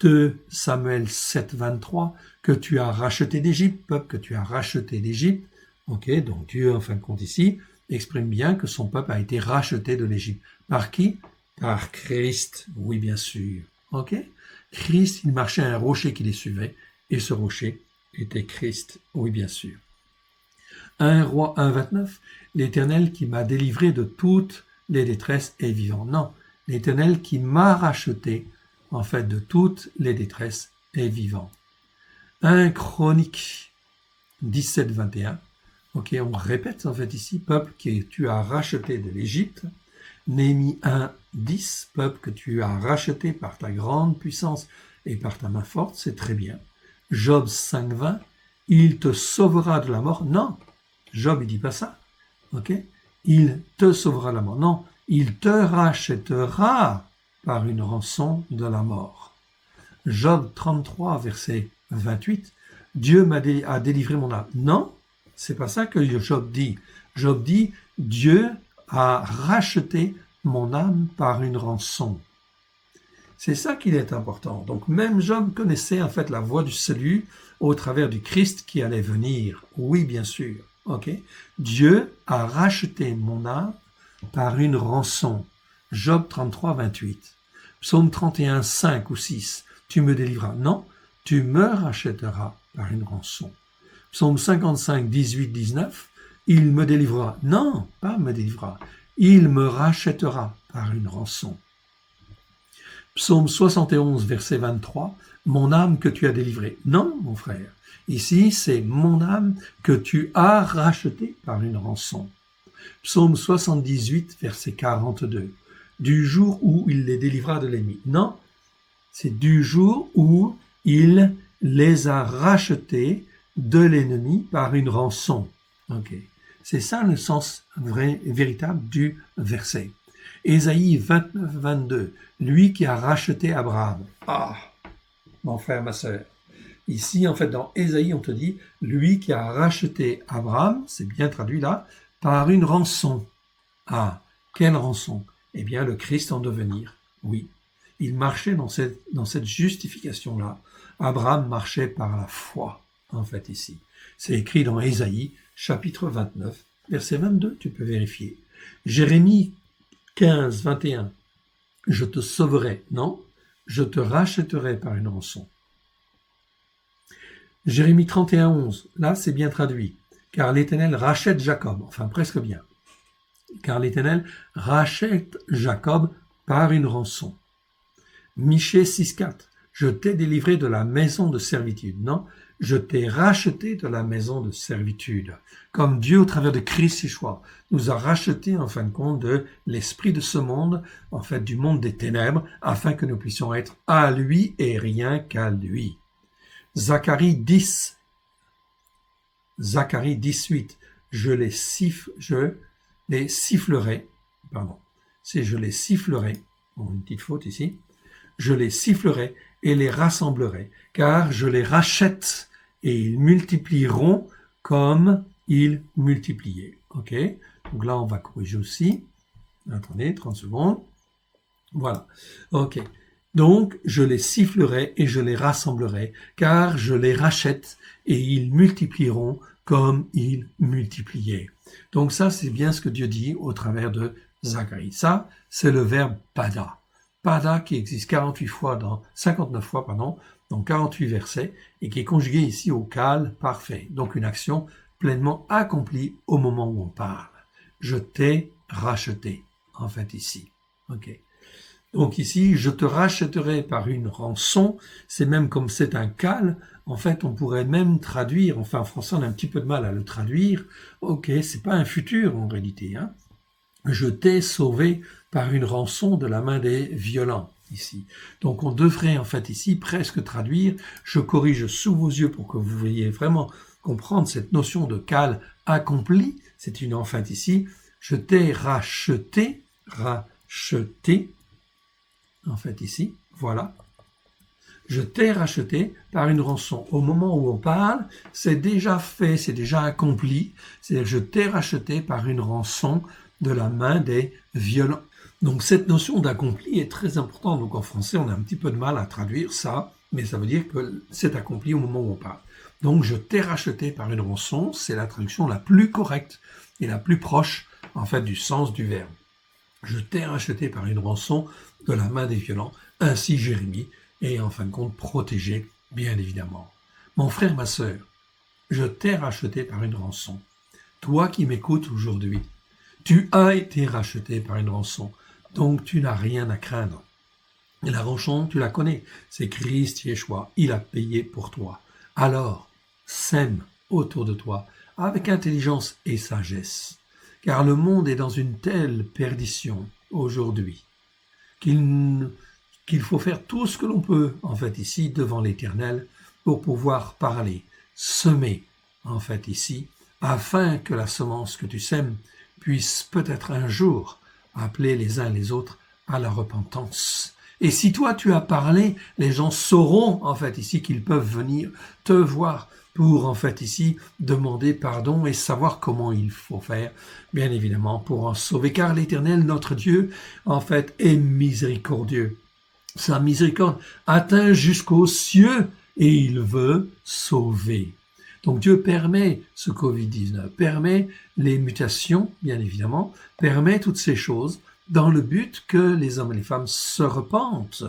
2 Samuel 7,23, que tu as racheté d'Égypte, peuple que tu as racheté d'Égypte. Ok, donc Dieu, en fin de compte ici, exprime bien que son peuple a été racheté de l'Égypte. Par qui? Par Christ, oui bien sûr. Ok, Christ, il marchait à un rocher qui les suivait, et ce rocher était Christ, oui bien sûr. 1 Roi 1,29, l'Éternel qui m'a délivré de toutes les détresses est vivant. Non, l'Éternel qui m'a racheté, en fait, de toutes les détresses est vivant. 1 Chronique 17,21, ok, on répète en fait ici, peuple que tu as racheté de l'Égypte. Néhémie 1,10, peuple que tu as racheté par ta grande puissance et par ta main forte, c'est très bien. Job 5,20, il te sauvera de la mort. Non, Job il dit pas ça, ok? Il te sauvera de la mort. Non, il te rachètera par une rançon de la mort. Job 33, verset 28, Dieu a délivré mon âme. Non, c'est pas ça que Job dit. Job dit, Dieu a racheté mon âme par une rançon. C'est ça qu'il est important. Donc même Job connaissait en fait la voie du salut au travers du Christ qui allait venir. Oui, bien sûr. Ok. Dieu a racheté mon âme par une rançon. Job 33, 28. Psaume 31, 5 ou 6. Tu me délivreras. Non, tu me rachèteras par une rançon. Psaume 55, 18, 19. Il me délivrera. Non, pas me délivrera. Il me rachètera par une rançon. Psaume 71, verset 23. Mon âme que tu as délivrée. Non, mon frère. Ici, c'est mon âme que tu as rachetée par une rançon. Psaume 78, verset 42. Du jour où il les délivra de l'ennemi. Non, c'est du jour où il les a rachetés de l'ennemi par une rançon. Ok. C'est ça le sens vrai, véritable du verset. Ésaïe 29, 22, lui qui a racheté Abraham. Ah, mon frère, ma sœur. Ici, en fait, dans Ésaïe, on te dit, lui qui a racheté Abraham, c'est bien traduit là, par une rançon. Ah, quelle rançon? Eh bien, le Christ en devenir. Oui, il marchait dans cette justification-là. Abraham marchait par la foi, en fait, ici. C'est écrit dans Ésaïe, chapitre 29, verset 22, tu peux vérifier. Jérémie 15, 21, je te sauverai, non, je te rachèterai par une rançon. Jérémie 31, 11, là c'est bien traduit, car l'Éternel rachète Jacob, enfin presque bien, car l'Éternel rachète Jacob par une rançon. Michée 6, 4, je t'ai délivré de la maison de servitude, non, je t'ai racheté de la maison de servitude. Comme Dieu, au travers de Christ Yeshua, nous a racheté en fin de compte de l'esprit de ce monde, en fait du monde des ténèbres, afin que nous puissions être à lui et rien qu'à lui. Zacharie 10, Zacharie 18, je les sifflerai, pardon, c'est je les sifflerai, bon, une petite faute ici, je les sifflerai et les rassemblerai, car je les rachète et ils multiplieront comme ils multipliaient. Ok, donc là on va corriger aussi. Attendez, 30 secondes. Voilà, ok. Donc je les sifflerai et je les rassemblerai, car je les rachète et ils multiplieront comme ils multipliaient. Donc ça, c'est bien ce que Dieu dit au travers de Zacharie. Ça, c'est le verbe pada. Pada qui existe 59 fois dans 48 versets et qui est conjugué ici au cal parfait. Donc une action pleinement accomplie au moment où on parle. Je t'ai racheté, en fait ici. Ok. Donc ici, je te rachèterai par une rançon, c'est même comme c'est un cal, en fait on pourrait même traduire, enfin en français on a un petit peu de mal à le traduire, ok, c'est pas un futur en réalité, hein. Je t'ai sauvé par une rançon de la main des violents, ici. Donc on devrait en fait ici presque traduire, je corrige sous vos yeux pour que vous veuillez vraiment comprendre cette notion de cal accompli, c'est une en fait ici, je t'ai racheté, en fait ici, voilà. Je t'ai racheté par une rançon. Au moment où on parle, c'est déjà fait, c'est déjà accompli. C'est-à-dire je t'ai racheté par une rançon de la main des violents. Donc cette notion d'accompli est très importante. Donc en français, on a un petit peu de mal à traduire ça, mais ça veut dire que c'est accompli au moment où on parle. Donc je t'ai racheté par une rançon, c'est la traduction la plus correcte et la plus proche en fait du sens du verbe. Je t'ai racheté par une rançon de la main des violents, ainsi Jérémie est en fin de compte protégé, bien évidemment. Mon frère, ma sœur, je t'ai racheté par une rançon. Toi qui m'écoutes aujourd'hui, tu as été racheté par une rançon, donc tu n'as rien à craindre. Et la rançon, tu la connais, c'est Christ Yeshua, il a payé pour toi. Alors, sème autour de toi avec intelligence et sagesse. Car le monde est dans une telle perdition aujourd'hui qu'il faut faire tout ce que l'on peut, en fait, ici, devant l'Éternel, pour pouvoir parler, semer, en fait, ici, afin que la semence que tu sèmes puisse peut-être un jour appeler les uns les autres à la repentance. Et si toi tu as parlé, les gens sauront, en fait, ici, qu'ils peuvent venir te voir pour, en fait, ici, demander pardon et savoir comment il faut faire, bien évidemment, pour en sauver. Car l'Éternel, notre Dieu, en fait, est miséricordieux. Sa miséricorde atteint jusqu'aux cieux et il veut sauver. Donc Dieu permet ce Covid-19, permet les mutations, bien évidemment, permet toutes ces choses dans le but que les hommes et les femmes se repentent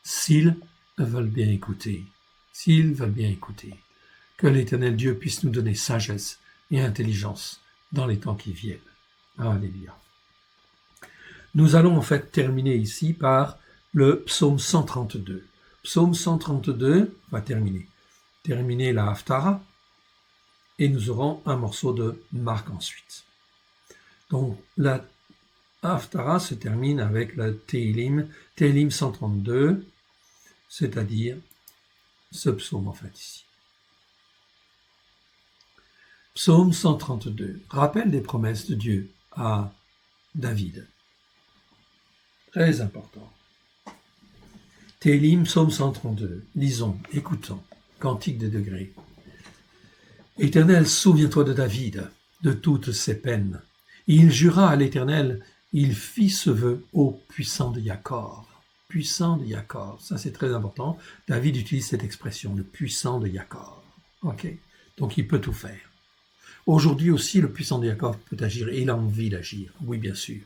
s'ils veulent bien écouter. S'ils veulent bien écouter. Que l'Éternel Dieu puisse nous donner sagesse et intelligence dans les temps qui viennent. Alléluia. Nous allons en fait terminer ici par le psaume 132. Psaume 132 va terminer la Haftara et nous aurons un morceau de Marc ensuite. Donc la Haftara se termine avec le Tehillim 132, c'est-à-dire ce psaume en fait ici. Psaume 132, rappel des promesses de Dieu à David. Très important. Télim, Psaume 132, lisons, écoutons, Cantique des degrés. Éternel, souviens-toi de David, de toutes ses peines. Il jura à l'Éternel, il fit ce vœu au puissant de Jacob. Puissant de Jacob, ça c'est très important. David utilise cette expression, le puissant de Jacob. Ok, donc il peut tout faire. Aujourd'hui aussi, le puissant de Jacob peut agir et il a envie d'agir. Oui, bien sûr.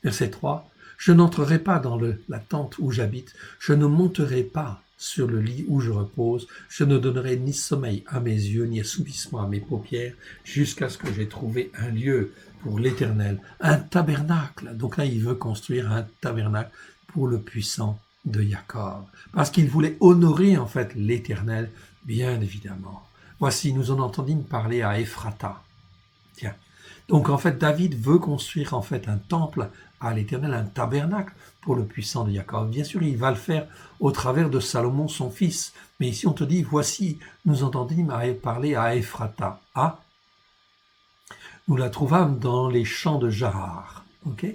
Verset 3. Je n'entrerai pas dans la tente où j'habite, je ne monterai pas sur le lit où je repose, je ne donnerai ni sommeil à mes yeux, ni assoupissement à mes paupières, jusqu'à ce que j'ai trouvé un lieu pour l'Éternel, un tabernacle. Donc là, il veut construire un tabernacle pour le puissant de Jacob, parce qu'il voulait honorer en fait l'Éternel, bien évidemment. Voici, nous en entendîmes parler à Ephrata. Tiens. Donc en fait, David veut construire en fait un temple à l'Éternel, un tabernacle pour le puissant de Jacob. Bien sûr, il va le faire au travers de Salomon, son fils. Mais ici, on te dit, voici, nous entendîmes parler à Ephrata. Ah, nous la trouvâmes dans les champs de Jahar. Ok?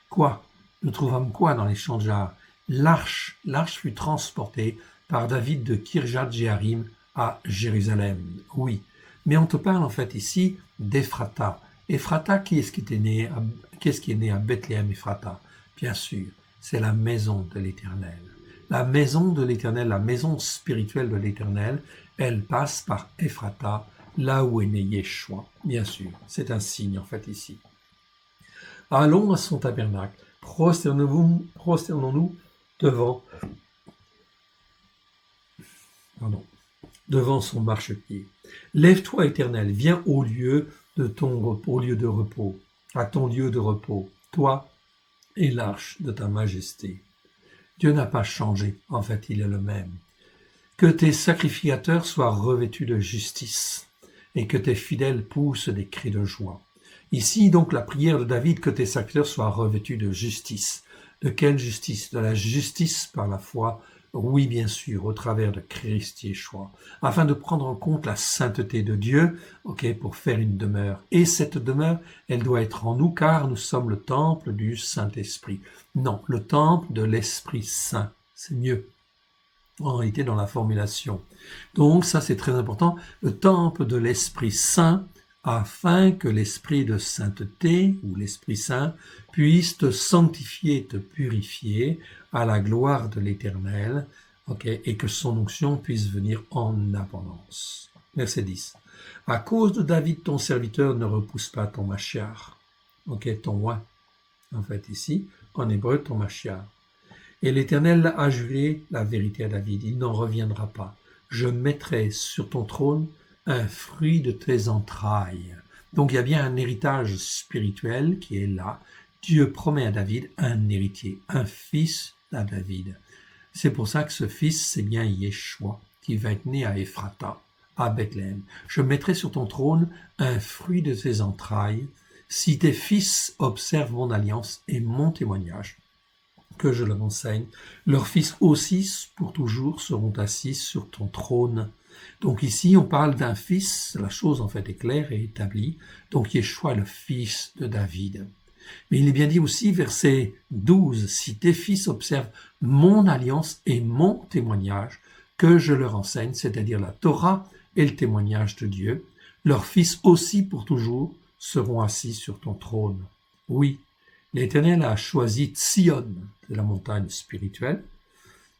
Quoi? Nous trouvâmes quoi dans les champs de Jahar? L'arche fut transportée par David de Kirjat Jearim à Jérusalem. Oui. Mais on te parle en fait ici d'Ephrata. Ephrata, qu'est-ce qui est né à Bethléem, Ephrata? Bien sûr, c'est la maison de l'Éternel. La maison de l'Éternel, la maison spirituelle de l'Éternel, elle passe par Ephrata, là où est né Yeshua. Bien sûr, c'est un signe en fait ici. Allons à son tabernacle, prosternons-nous devant son marchepied. Lève-toi, Éternel, viens au lieu de ton repos, au lieu de repos, à ton lieu de repos, toi et l'arche de ta majesté. Dieu n'a pas changé, en fait, il est le même. Que tes sacrificateurs soient revêtus de justice et que tes fidèles poussent des cris de joie. Ici, donc, la prière de David, que tes sacrificateurs soient revêtus de justice. De quelle justice? De la justice par la foi. Oui, bien sûr, au travers de Christ Yeshua, afin de prendre en compte la sainteté de Dieu, pour faire une demeure. Et cette demeure, elle doit être en nous, car nous sommes le temple du Saint-Esprit. Non, le temple de l'Esprit Saint, c'est mieux, en réalité, dans la formulation. Donc, ça, c'est très important, le temple de l'Esprit Saint, afin que l'Esprit de sainteté, ou l'Esprit Saint, puisse te sanctifier, te purifier, à la gloire de l'Éternel, et que son onction puisse venir en abondance. Verset 10. À cause de David, ton serviteur, ne repousse pas ton Mashiach. Ton oint, en fait, ici, en hébreu, ton Mashiach. Et l'Éternel a juré la vérité à David, il n'en reviendra pas. Je mettrai sur ton trône un fruit de tes entrailles. Donc il y a bien un héritage spirituel qui est là. Dieu promet à David un héritier, un fils à David. C'est pour ça que ce fils, c'est bien Yeshua, qui va être né à Ephrata, à Bethléem. Je mettrai sur ton trône un fruit de tes entrailles, si tes fils observent mon alliance et mon témoignage, que je leur enseigne. Leurs fils aussi, pour toujours, seront assis sur ton trône. Donc ici, on parle d'un fils, la chose en fait est claire et établie. Donc Yeshua, le fils de David. Mais il est bien dit aussi, verset 12, « Si tes fils observent mon alliance et mon témoignage, que je leur enseigne, c'est-à-dire la Torah et le témoignage de Dieu, leurs fils aussi pour toujours seront assis sur ton trône. » Oui, l'Éternel a choisi Tzion, c'est la montagne spirituelle.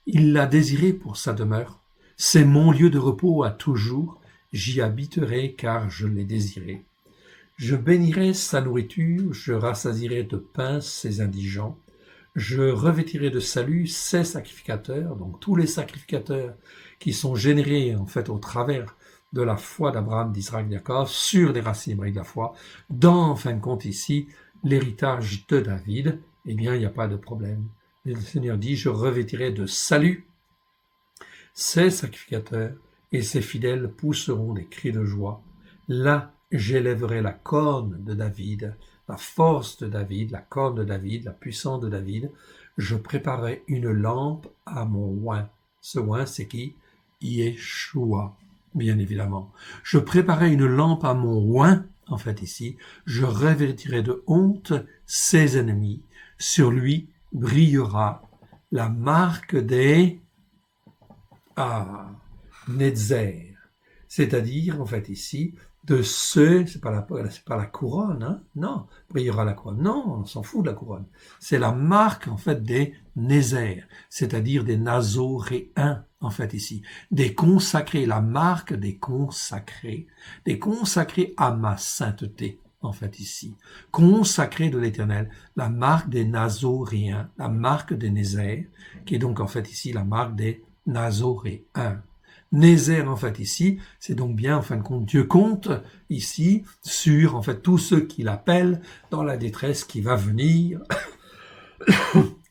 Il l'a désiré pour sa demeure. C'est mon lieu de repos à toujours. J'y habiterai car je l'ai désiré. Je bénirai sa nourriture, je rassasierai de pain ses indigents, je revêtirai de salut ses sacrificateurs, donc tous les sacrificateurs qui sont générés en fait au travers de la foi d'Abraham, d'Isaac, de Jacob, sur les racines hébraïques de la foi, dans, en fin de compte ici, l'héritage de David, eh bien il n'y a pas de problème. Le Seigneur dit, je revêtirai de salut ses sacrificateurs, et ses fidèles pousseront des cris de joie. Là, j'élèverai la corne de David, la force de David, la corne de David, la puissance de David. Je préparerai une lampe à mon oint. Ce oint, c'est qui? Yeshua. bien évidemment. Je préparais une lampe à mon oint, en fait ici, je revêtirai de honte ses ennemis. Sur lui brillera la marque des Netzer. C'est-à-dire, en fait ici, de ceux, c'est pas la couronne, hein? Non, brillera la couronne. Non, on s'en fout de la couronne. C'est la marque, en fait, des Nézer, c'est-à-dire des Nazoréens, en fait, ici. Des consacrés, la marque des consacrés à ma sainteté, en fait, ici. Consacrés de l'Éternel, la marque des Nazoréens, la marque des Nézer, qui est donc, en fait, ici, la marque des Nazoréens. Nézer, en fait, ici, c'est donc bien, en fin de compte, Dieu compte ici sur, en fait, tous ceux qui l'appellent dans la détresse qui va venir,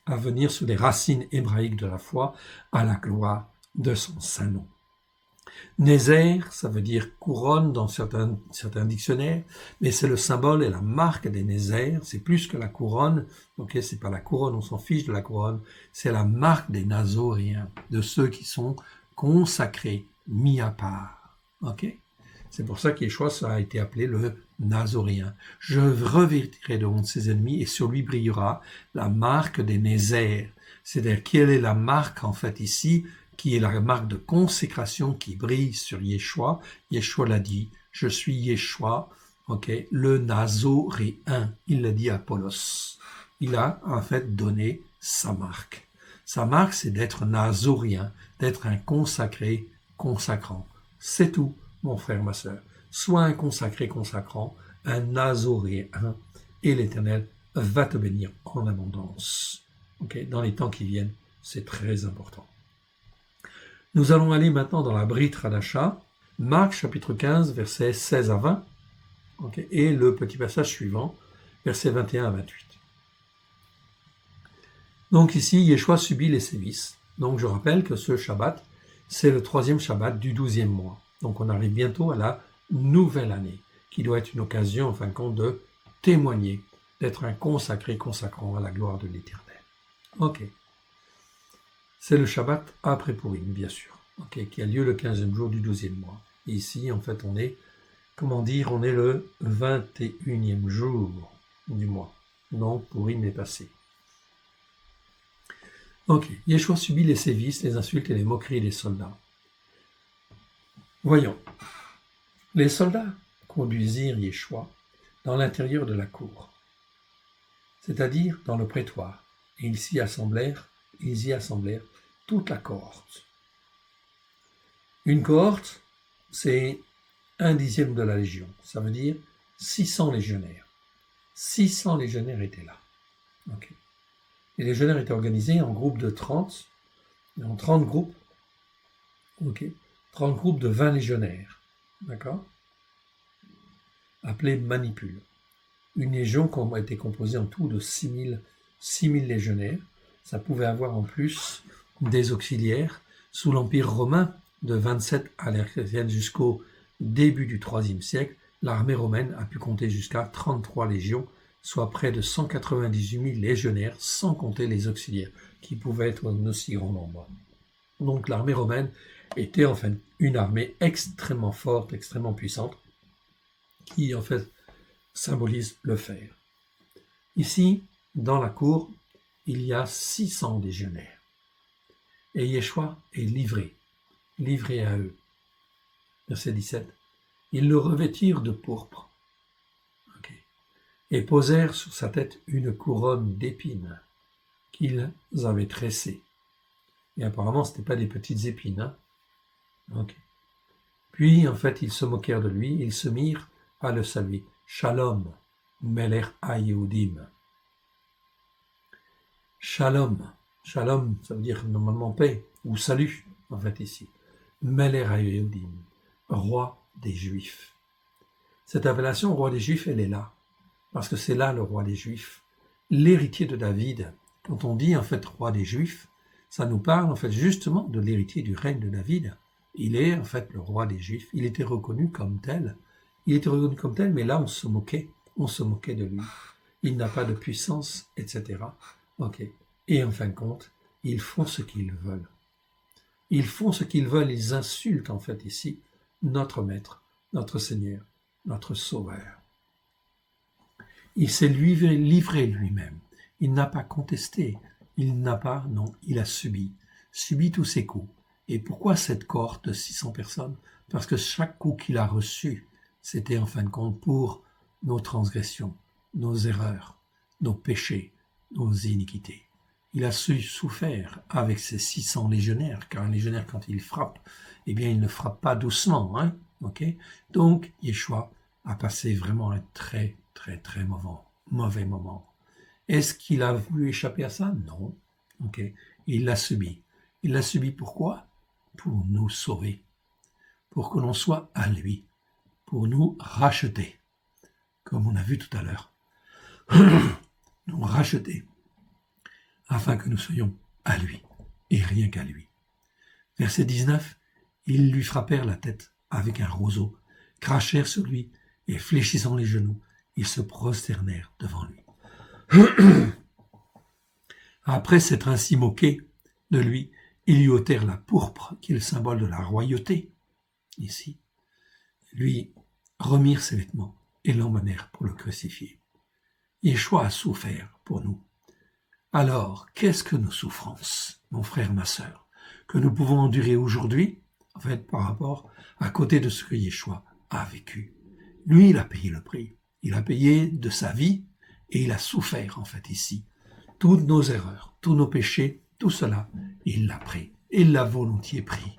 à venir sous les racines hébraïques de la foi, à la gloire de son saint nom. Nézer, ça veut dire couronne dans certains dictionnaires, mais c'est le symbole et la marque des Nézer, c'est plus que la couronne, ok, c'est pas la couronne, on s'en fiche de la couronne, c'est la marque des Nazoréens, de ceux qui sont consacré, mis à part. Ok? C'est pour ça qu'Yeshua a été appelé le Nazoréen. Je revêtirai de honte ses ennemis et sur lui brillera la marque des Nézer. C'est-à-dire, quelle est la marque, en fait, ici, qui est la marque de consécration qui brille sur Yeshua. Yeshua l'a dit, je suis Yeshua, ok, le Nazoréen. Il l'a dit à Apollos. Il a, en fait, donné sa marque. Sa marque, c'est d'être Nazoréen, d'être un consacré consacrant. C'est tout, mon frère, ma sœur. Sois un consacré consacrant, un Nazoréen, et l'Éternel va te bénir en abondance. Okay? Dans les temps qui viennent, c'est très important. Nous allons aller maintenant dans la Brit Hadasha, Marc chapitre 15, versets 16 à 20, okay? Et le petit passage suivant, versets 21 à 28. Donc ici, Yeshua subit les sévices. Donc je rappelle que ce Shabbat, c'est le 3e Shabbat du 12e mois. Donc on arrive bientôt à la nouvelle année, qui doit être une occasion, en fin de compte, de témoigner, d'être un consacré consacrant à la gloire de l'Éternel. Ok. C'est le Shabbat après Purim, bien sûr, okay, qui a lieu le 15e jour du 12e mois. Et ici, en fait, on est le 21e jour du mois. Donc Purim est passé. Ok, Yeshua subit les sévices, les insultes et les moqueries des soldats. Voyons. Les soldats conduisirent Yeshua dans l'intérieur de la cour, c'est-à-dire dans le prétoire, et ils y assemblèrent toute la cohorte. Une cohorte, c'est 1/10 de la légion, ça veut dire 600 légionnaires. 600 légionnaires étaient là. Ok. Les légionnaires étaient organisés en groupes de 30, en 30 groupes, ok, 30 groupes de 20 légionnaires, d'accord, appelés manipules. Une légion était composée en tout de 6000 légionnaires. Ça pouvait avoir en plus des auxiliaires. Sous l'Empire romain, de 27 à l'ère chrétienne jusqu'au début du IIIe siècle, l'armée romaine a pu compter jusqu'à 33 légions, soit près de 198 000 légionnaires, sans compter les auxiliaires, qui pouvaient être en aussi grand nombre. Donc l'armée romaine était en fait une armée extrêmement forte, extrêmement puissante, qui en fait symbolise le fer. Ici, dans la cour, il y a 600 légionnaires. Et Yeshua est livré à eux. Verset 17. Ils le revêtirent de pourpre. Et posèrent sur sa tête une couronne d'épines qu'ils avaient tressée. Et apparemment, ce n'étaient pas des petites épines. Hein? Okay. Puis, en fait, ils se moquèrent de lui, ils se mirent à le saluer. Shalom, Melech HaYehudim. Shalom, ça veut dire normalement paix, ou salut, en fait, ici. Melech HaYehudim, roi des Juifs. Cette appellation, roi des Juifs, elle est là. Parce que c'est là le roi des Juifs, l'héritier de David. Quand on dit en fait roi des Juifs, ça nous parle en fait justement de l'héritier du règne de David. Il est en fait le roi des Juifs. Il était reconnu comme tel. Mais là on se moquait de lui. Il n'a pas de puissance, etc. Ok. Et en fin de compte, ils font ce qu'ils veulent. Ils insultent en fait ici notre Maître, notre Seigneur, notre Sauveur. Il s'est livré lui-même. Il n'a pas contesté. Il a subi tous ses coups. Et pourquoi cette cohorte de 600 personnes? Parce que chaque coup qu'il a reçu, c'était en fin de compte pour nos transgressions, nos erreurs, nos péchés, nos iniquités. Il a souffert avec ses 600 légionnaires, car un légionnaire, quand il frappe, eh bien, il ne frappe pas doucement, hein, ok? Donc, Yeshua a passé vraiment un très, très, très mauvais moment. Est-ce qu'il a voulu échapper à ça? Non, ok? Il l'a subi. Il l'a subi pourquoi? Pour nous sauver, pour que l'on soit à lui, pour nous racheter, comme on a vu tout à l'heure. Nous racheter, afin que nous soyons à lui, et rien qu'à lui. Verset 19, ils lui frappèrent la tête avec un roseau, crachèrent sur lui, et fléchissant les genoux, ils se prosternèrent devant lui. Après s'être ainsi moqué de lui, ils lui ôtèrent la pourpre, qui est le symbole de la royauté, ici. Lui remirent ses vêtements et l'emmenèrent pour le crucifier. Yeshua a souffert pour nous. Alors, qu'est-ce que nos souffrances, mon frère, ma sœur, que nous pouvons endurer aujourd'hui, en fait, par rapport à côté de ce que Yeshua a vécu? Lui, il a payé le prix. Il a payé de sa vie et il a souffert, en fait, ici. Toutes nos erreurs, tous nos péchés, tout cela, il l'a pris. Il l'a volontiers pris.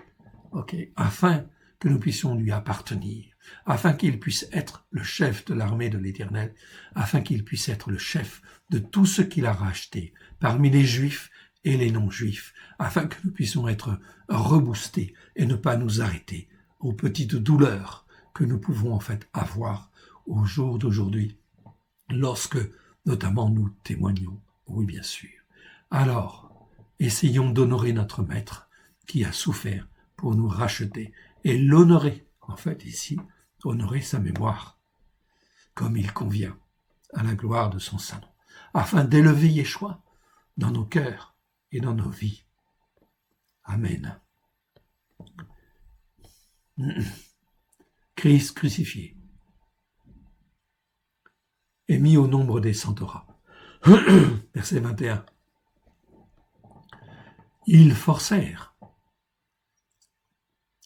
Ok, afin que nous puissions lui appartenir, afin qu'il puisse être le chef de l'armée de l'Éternel, afin qu'il puisse être le chef de tout ce qu'il a racheté, parmi les Juifs et les non-Juifs, afin que nous puissions être reboostés et ne pas nous arrêter aux petites douleurs que nous pouvons en fait avoir au jour d'aujourd'hui, lorsque notamment nous témoignons. Oui, bien sûr. Alors, essayons d'honorer notre Maître qui a souffert pour nous racheter et l'honorer, en fait ici, honorer sa mémoire, comme il convient à la gloire de son saint nom, afin d'élever Yeshua dans nos cœurs et dans nos vies. Amen. Christ crucifié est mis au nombre des centauras. Verset 21. Ils forcèrent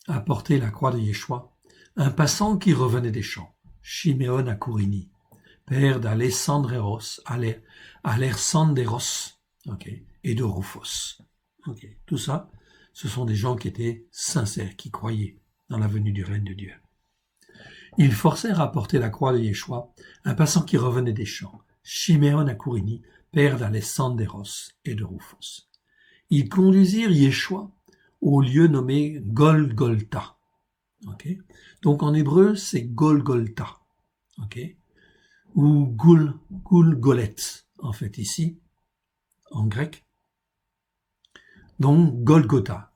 à porter la croix de Yeshua un passant qui revenait des champs, Shimeon Akurini, père d'Alessandreros, okay, et de Rufus. Okay. Tout ça, ce sont des gens qui étaient sincères, qui croyaient dans la venue du règne de Dieu. Ils forcèrent à porter la croix de Yeshua un passant qui revenait des champs, Shimeon Akurini, père d'Alessandreros et de Rufus. Ils conduisirent Yeshua au lieu nommé Golgotha. Okay. Donc en hébreu, c'est Golgotha. Okay. Ou Gulgolet, en fait, ici, en grec. Donc Golgotha,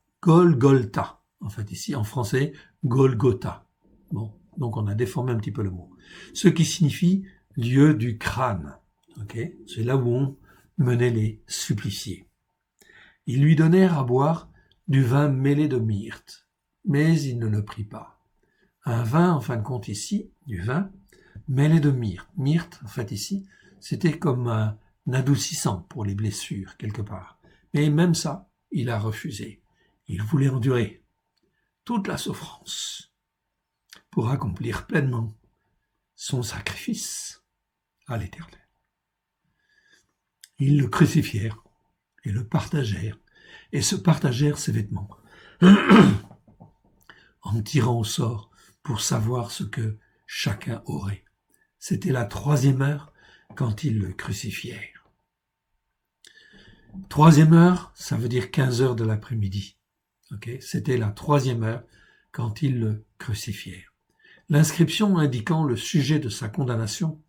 en fait, ici, en français, Golgotha. Bon, donc on a déformé un petit peu le mot. Ce qui signifie lieu du crâne. Okay. C'est là où on menait les suppliciés. Ils lui donnèrent à boire du vin mêlé de myrte, mais il ne le prit pas. Un vin, en fin de compte ici, du vin mêlé de myrte. Myrte, en fait ici, c'était comme un adoucissant pour les blessures, quelque part. Mais même ça, il a refusé. Il voulait endurer toute la souffrance pour accomplir pleinement son sacrifice à l'Éternel. Ils le crucifièrent et le partagèrent, et se partagèrent ses vêtements, en tirant au sort pour savoir ce que chacun aurait. C'était la 3e heure quand ils le crucifièrent. 3e heure, ça veut dire 15 heures de l'après-midi. Okay. C'était la 3e heure quand ils le crucifièrent. L'inscription indiquant le sujet de sa condamnation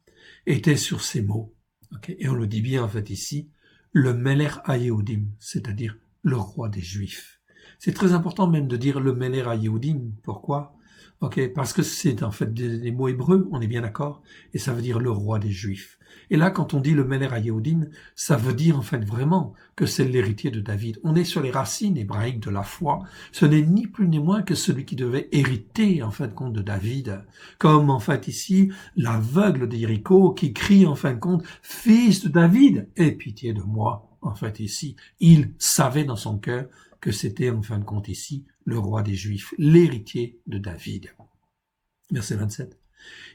était sur ces mots. Okay. Et on le dit bien en fait ici, le Meler HaYehudim, c'est-à-dire le roi des Juifs. C'est très important même de dire le Meler HaYehudim. Pourquoi? Ok, parce que c'est en fait des mots hébreux, on est bien d'accord, et ça veut dire le roi des Juifs. Et là, quand on dit le Melech HaYehudim, ça veut dire en fait vraiment que c'est l'héritier de David. On est sur les racines hébraïques de la foi. Ce n'est ni plus ni moins que celui qui devait hériter en fin de compte de David. Comme en fait ici, l'aveugle de Jéricho qui crie en fin de compte, fils de David, aie pitié de moi. En fait ici, il savait dans son cœur que c'était en fin de compte ici le roi des Juifs, l'héritier de David. Verset 27.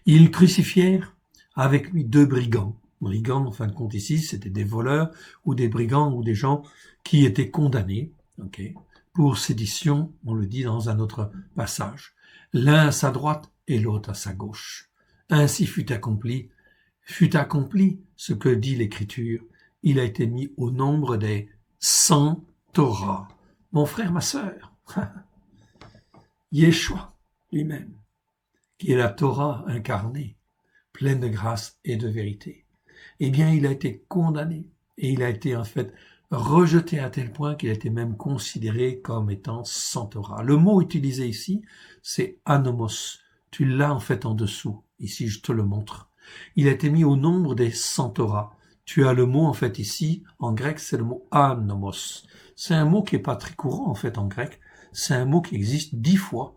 Ils crucifièrent avec lui 2 brigands. Brigands, en fin de compte ici, c'était des voleurs ou des brigands ou des gens qui étaient condamnés, pour sédition, on le dit dans un autre passage. L'un à sa droite et l'autre à sa gauche. Ainsi fut accompli ce que dit l'Écriture. Il a été mis au nombre des 100 Torahs. Mon frère, ma sœur, Yeshua lui-même, qui est la Torah incarnée, pleine de grâce et de vérité, eh bien, il a été condamné et il a été en fait rejeté à tel point qu'il a été même considéré comme étant sans Torah. Le mot utilisé ici, c'est anomos. Tu l'as en fait en dessous. Ici, je te le montre. Il a été mis au nombre des 100 Torah. Tu as le mot en fait ici, en grec, c'est le mot anomos. C'est un mot qui est pas très courant en fait en grec. C'est un mot qui existe 10 fois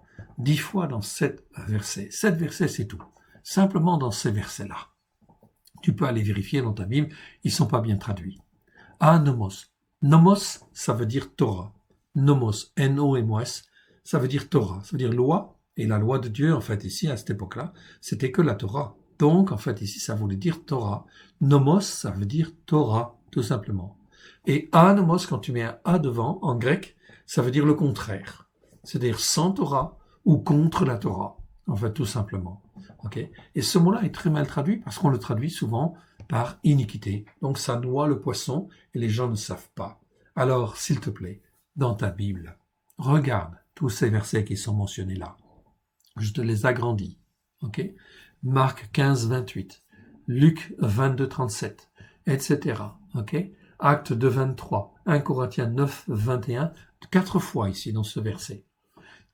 dans 7 versets. 7 versets, c'est tout. Simplement dans ces versets-là. Tu peux aller vérifier dans ta Bible, ils sont pas bien traduits. Nomos. Nomos, ça veut dire Torah. Nomos, N-O-M-O-S, ça veut dire Torah, ça veut dire loi. Et la loi de Dieu, en fait, ici, à cette époque-là, c'était que la Torah. Donc, en fait, ici, ça voulait dire Torah. Nomos, ça veut dire Torah, tout simplement. Et nomos, quand tu mets un A devant, en grec, ça veut dire le contraire. C'est-à-dire sans Torah ou contre la Torah. En fait, tout simplement. Et ce mot-là est très mal traduit parce qu'on le traduit souvent par iniquité. Donc, ça noie le poisson et les gens ne savent pas. Alors, s'il te plaît, dans ta Bible, regarde tous ces versets qui sont mentionnés là. Je te les agrandis. Marc 15, 28, Luc 22, 37, etc. Actes 2, 23, 1 Corinthiens 9, 21, 4 fois ici dans ce verset.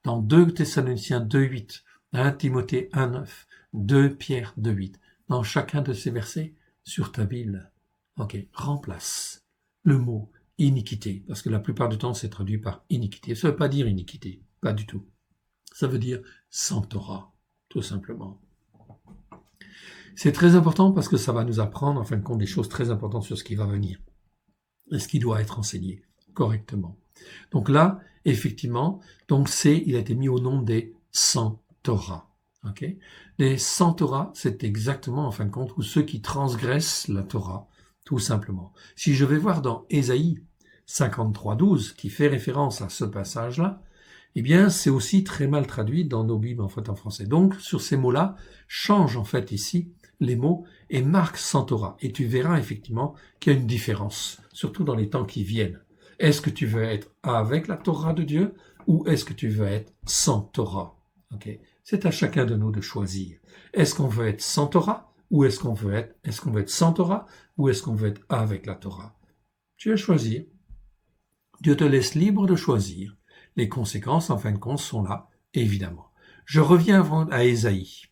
Dans 2 Thessaloniciens 2, 8, 1 Timothée 1, 9, 2 Pierre 2, 8. Dans chacun de ces versets, sur ta Bible, remplace le mot iniquité, parce que la plupart du temps c'est traduit par iniquité. Ça ne veut pas dire iniquité, pas du tout. Ça veut dire sans Torah, tout simplement. C'est très important parce que ça va nous apprendre, en fin de compte, des choses très importantes sur ce qui va venir et ce qui doit être enseigné correctement. Donc là, effectivement, il a été mis au nombre des 100 Torah. Les 100 Torah, c'est exactement, en fin de compte, ou ceux qui transgressent la Torah, tout simplement. Si je vais voir dans Ésaïe 53, 12, qui fait référence à ce passage-là, eh bien, c'est aussi très mal traduit dans nos Bibles, en fait, en français. Donc, sur ces mots-là, change, en fait, ici, les mots et marque 100 Torah. Et tu verras, effectivement, qu'il y a une différence, surtout dans les temps qui viennent. Est-ce que tu veux être avec la Torah de Dieu ou est-ce que tu veux être sans Torah? C'est à chacun de nous de choisir. Est-ce qu'on veut être sans Torah ou est-ce qu'on veut être sans Torah ou est-ce qu'on veut être avec la Torah? Tu vas choisir. Dieu te laisse libre de choisir. Les conséquences, en fin de compte, sont là, évidemment. Je reviens à Ésaïe.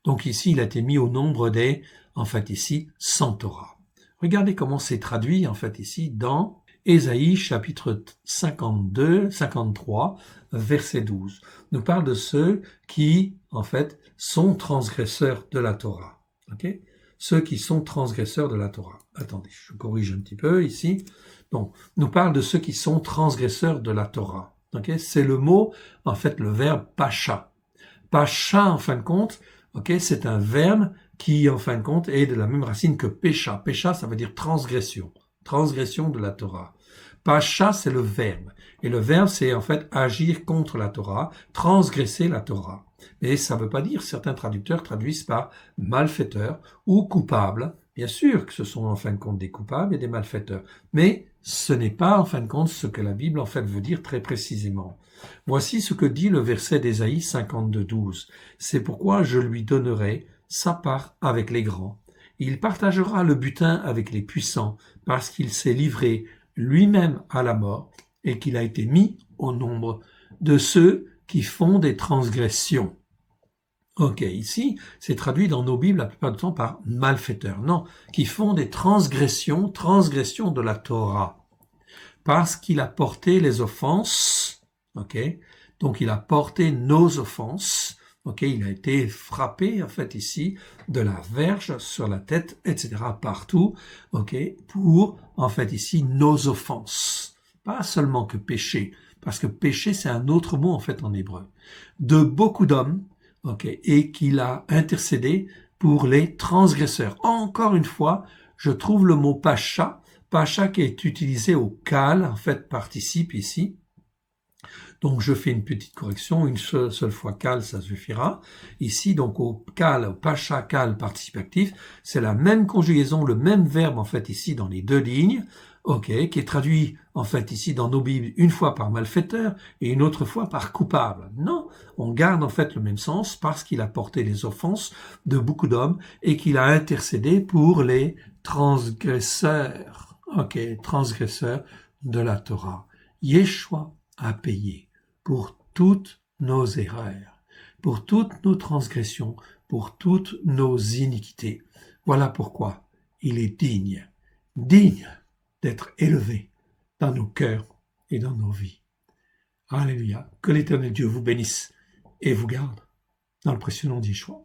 Donc ici, il a été mis au nombre des, en fait ici, 100 Torah. Regardez comment c'est traduit, en fait ici, dans Ésaïe, chapitre 53, verset 12. Nous parle de ceux qui, en fait, sont transgresseurs de la Torah. Ceux qui sont transgresseurs de la Torah. Attendez, je corrige un petit peu ici. Donc, nous parle de ceux qui sont transgresseurs de la Torah. C'est le mot, en fait, le verbe pacha. Pacha, en fin de compte, c'est un verbe qui, en fin de compte, est de la même racine que pécha. Pécha, ça veut dire transgression. Transgression de la Torah. Pacha, c'est le verbe. Et le verbe, c'est en fait agir contre la Torah, transgresser la Torah. Et ça ne veut pas dire, certains traducteurs traduisent par malfaiteur ou coupable. Bien sûr que ce sont en fin de compte des coupables et des malfaiteurs. Mais ce n'est pas en fin de compte ce que la Bible en fait veut dire très précisément. Voici ce que dit le verset d'Ésaïe 52, 12. C'est pourquoi je lui donnerai sa part avec les grands. Il partagera le butin avec les puissants parce qu'il s'est livré lui-même à la mort et qu'il a été mis au nombre de ceux qui font des transgressions. Ok, ici, c'est traduit dans nos Bibles la plupart du temps par malfaiteurs. Non, qui font des transgressions de la Torah. Parce qu'il a porté les offenses, ok, donc il a porté nos offenses, ok, il a été frappé, en fait, ici, de la verge sur la tête, etc., partout, ok, pour, en fait, ici, nos offenses. Pas seulement que péché, parce que péché, c'est un autre mot, en fait, en hébreu. De beaucoup d'hommes, ok, et qu'il a intercédé pour les transgresseurs. Encore une fois, je trouve le mot pacha qui est utilisé au kal, en fait, participe ici. Donc, je fais une petite correction, une seule fois kal, ça suffira. Ici, donc, au kal, au pacha kal, participe actif, c'est la même conjugaison, le même verbe, en fait, ici, dans les deux lignes, ok, qui est traduit, en fait, ici, dans nos Bibles, une fois par malfaiteur et une autre fois par coupable. Non, on garde, en fait, le même sens parce qu'il a porté les offenses de beaucoup d'hommes et qu'il a intercédé pour les transgresseurs. Ok, transgresseur de la Torah. Yeshua a payé pour toutes nos erreurs, pour toutes nos transgressions, pour toutes nos iniquités. Voilà pourquoi il est digne d'être élevé dans nos cœurs et dans nos vies. Alléluia. Que l'Éternel Dieu vous bénisse et vous garde dans le précieux nom d'Yeshua.